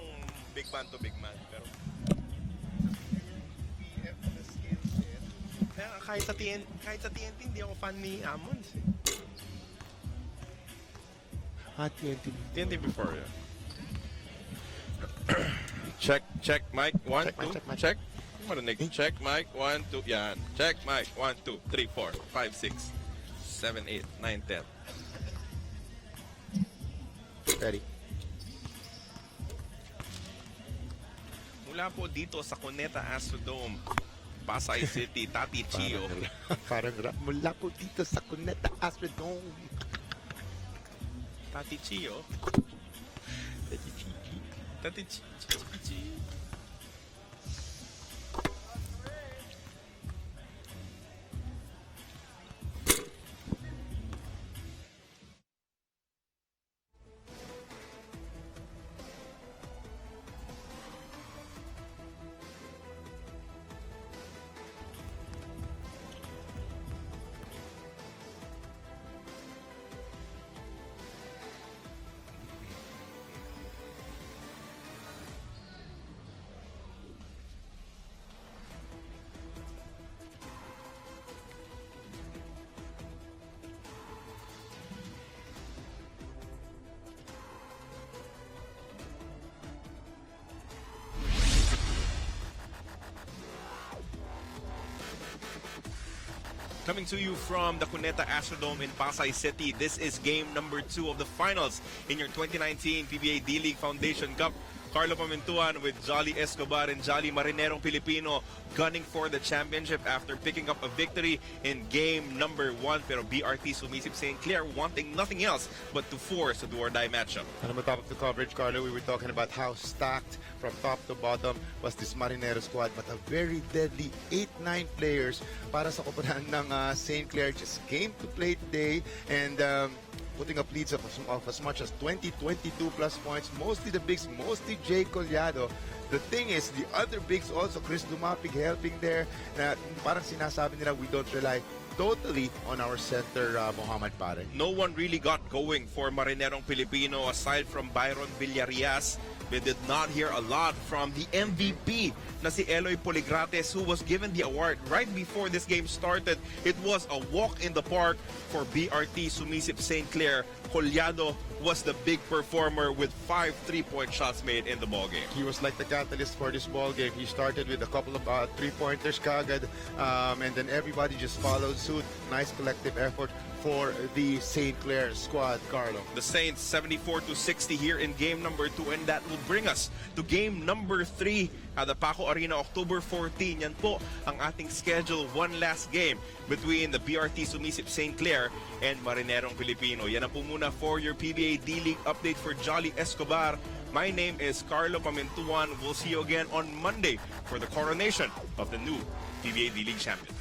big man to big man, pero kaya kahit sa TNT, hindi ako fan ni Ammons. TNT before, yeah. check, Mike. 1, 2, check. Marinig. Check, Mike. 1, 2, yan. Check, Mike. 1, 2, 3, 4, 5, 6, 7, 8, 9, 10. Ready. Mula po dito sa Cuneta Astrodome, Pasay City, Tati Chio. Parang rap. Mula po dito sa Cuneta Astrodome. Tati Chio. Tati Chio. Coming to you from the Cuneta Astrodome in Pasay City, this is game number 2 of the finals in your 2019 PBA D-League Foundation Cup. Carlo Pamintuan with Jolly Escobar and Jolly Marinerong Pilipino gunning for the championship after picking up a victory in game number 1. Pero BRT Sumisip St Clare wanting nothing else but to force a do-or-die matchup. And on top of the coverage, Carlo, we were talking about how stacked from top to bottom was this Marinero squad, but a very deadly 8-9 players para sa koponan ng St. Clair. Just game to play today and putting up leads of as much as 20, 22 plus points. Mostly the bigs, mostly Jay Collado. The thing is, the other bigs also, Chris Dumapig helping there. Na parang sinasabi nila, we don't rely totally on our center, Muhammad Pare. No one really got going for Marinerong Pilipino aside from Byron Villarias. We did not hear a lot from the MVP na si Eloy Poligrates, who was given the award right before this game started. It was a walk in the park for BRT Sumisip St Clare. Collado was the big performer with 5 3-point shots made in the ballgame. He was like the catalyst for this ball game. He started with a couple of 3-pointers kagad, and then everybody just followed suit. Nice collective effort for the St. Clair squad, Carlo. The Saints 74-60 here in game number 2, and that will bring us to game number 3 at the Paco Arena, October 14. Yan po ang ating schedule. One last game between the BRT Sumisip St. Clair and Marinerong Pilipino. Yan ang po muna for your PBA D-League update for Jolly Escobar. My name is Carlo Pamintuan. We'll see you again on Monday for the coronation of the new PBA D-League champion.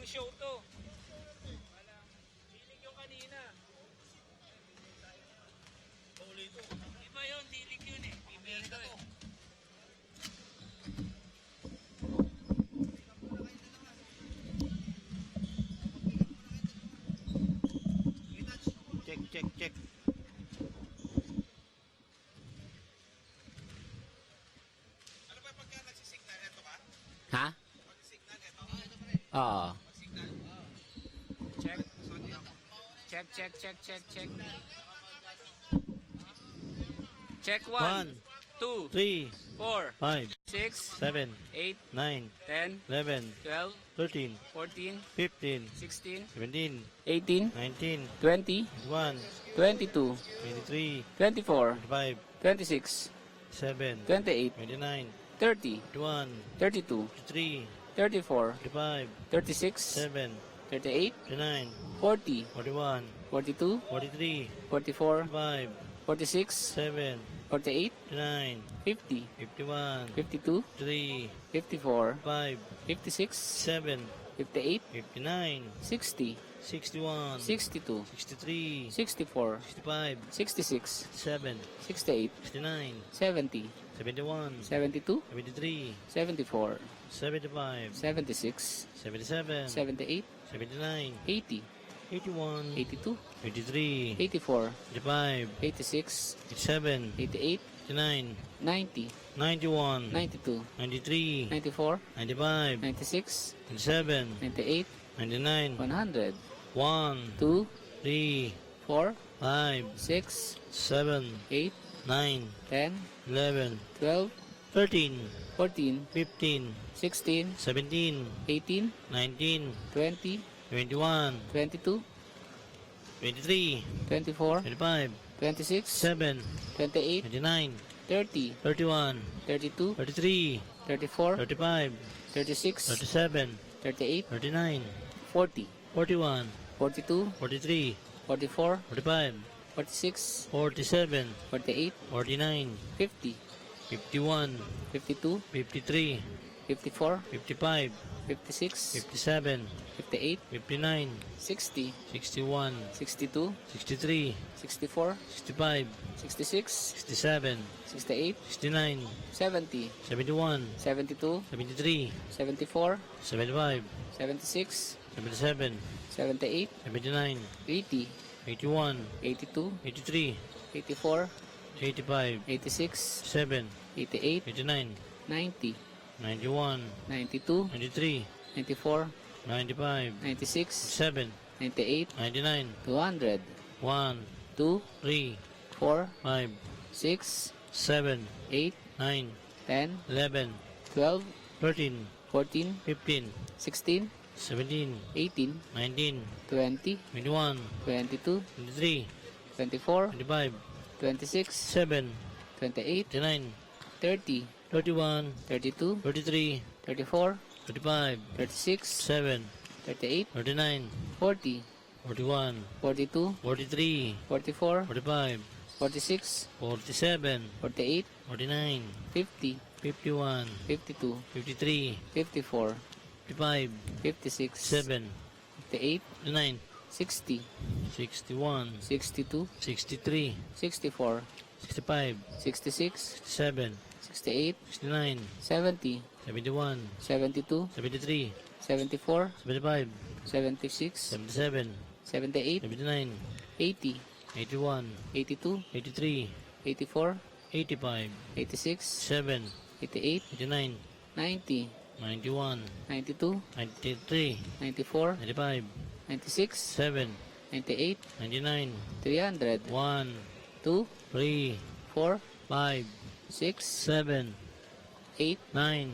show to. Dilig yung kanina. Iba yun, dilig yun eh. PBA to eh. Check. Ano ba pagka nagsisignal? Ito ba? Ha? Pag-signal, ito? Oo. Pag-signal. Check. Check 1, 1, 2, 3, 4, 5, 6, 7, 8, 9, 10, 11, 12, 13, 14, 15, 16, 17, 18, 19, 20, 21, 22, 23, 24, 25, 26, 7, 28, 29, 30, 21, 32, 23, 34, 25, 36, 7, 38, 29, 40, 41, 42, 43, 44, 5, 46, 7, 48, 29, 50, 51, 52, 3, 54, 5, 56, 7, 58, 59, 60, 61, 62, 63, 64, 65, 66, 7, 68, 69, 70, 71, 72, 73, 74, 75, 76, 77, 78, 79, 80, 81, 82, 83, 84, 85, 86, 87, 88, 89, 90, 91, 92, 93, 94, 95, 96, 97, 98, 99, 100, 1, 2, 3, 4, 5, 6, 7, 8, 9, 10, 11, 12, 13, 14, 15, 16, 17, 18, 19, 20, 21, 22, 23, 24, 25, 26, 7, 28, 29, 30, 31, 32, 33, 34, 35, 36, 37, 38, 39, 40, 41, 42, 43, 44, 45, 46, 47, 48, 49, 50, 51, 52, 53, 54, 55, 56, 57, 58, 59, 60, 61, 62, 63, 64, 65, 66, 67, 68, 69, 70, 71, 72, 73, 74, 75, 76, 77, 78, 79, 80, 81, 82, 83, 84, 85, 86, 7, 88, 89, 90, 91, 92, 93, 94, 95, 96, 7, 98, 99, 200, 1, 2, 3, 4, 5, 6, 7, 8, 9, 10, 11, 12, 13, 14, 15, 16, 17, 18, 19, 20, 21, 22, 23, 24, 25, 26, 7, 28, 29, 30, 31, 32, 33, 34, 35, 36, 7, 38, 39, 40, 41, 42, 43, 44, 45, 46, 47, 48, 49, 50, 51, 52, 53, 54, 55, 56, 7, 58, 9, 60, 61, 62, 63, 64, 65, 66, 67, 68, 69, 70, 71, 72, 73, 74, 75, 76, 77, 78, 79, 80, 81, 82, 83, 84, 85, 86, 7, 88, 89, 90, 91, 92, 93, 94, 95, 96, 7, 98, 99, 300, 1, 2, 3, 4, 5, 6, 7, 8, 9,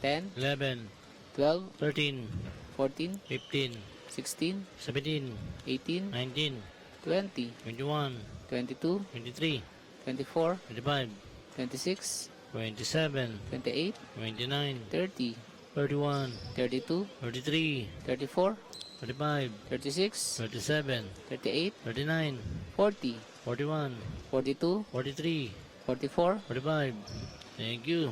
10, 11, 12, 13, 14, 15, 16, 17, 18, 19, 20, 21, 22, 23, 24, 25, 26, 27, 28, 29, 30, 31, 32, 33, 34, 35, 36, 37, 38, 39, 40, 41, 42, 43, 44, 45. Thank you.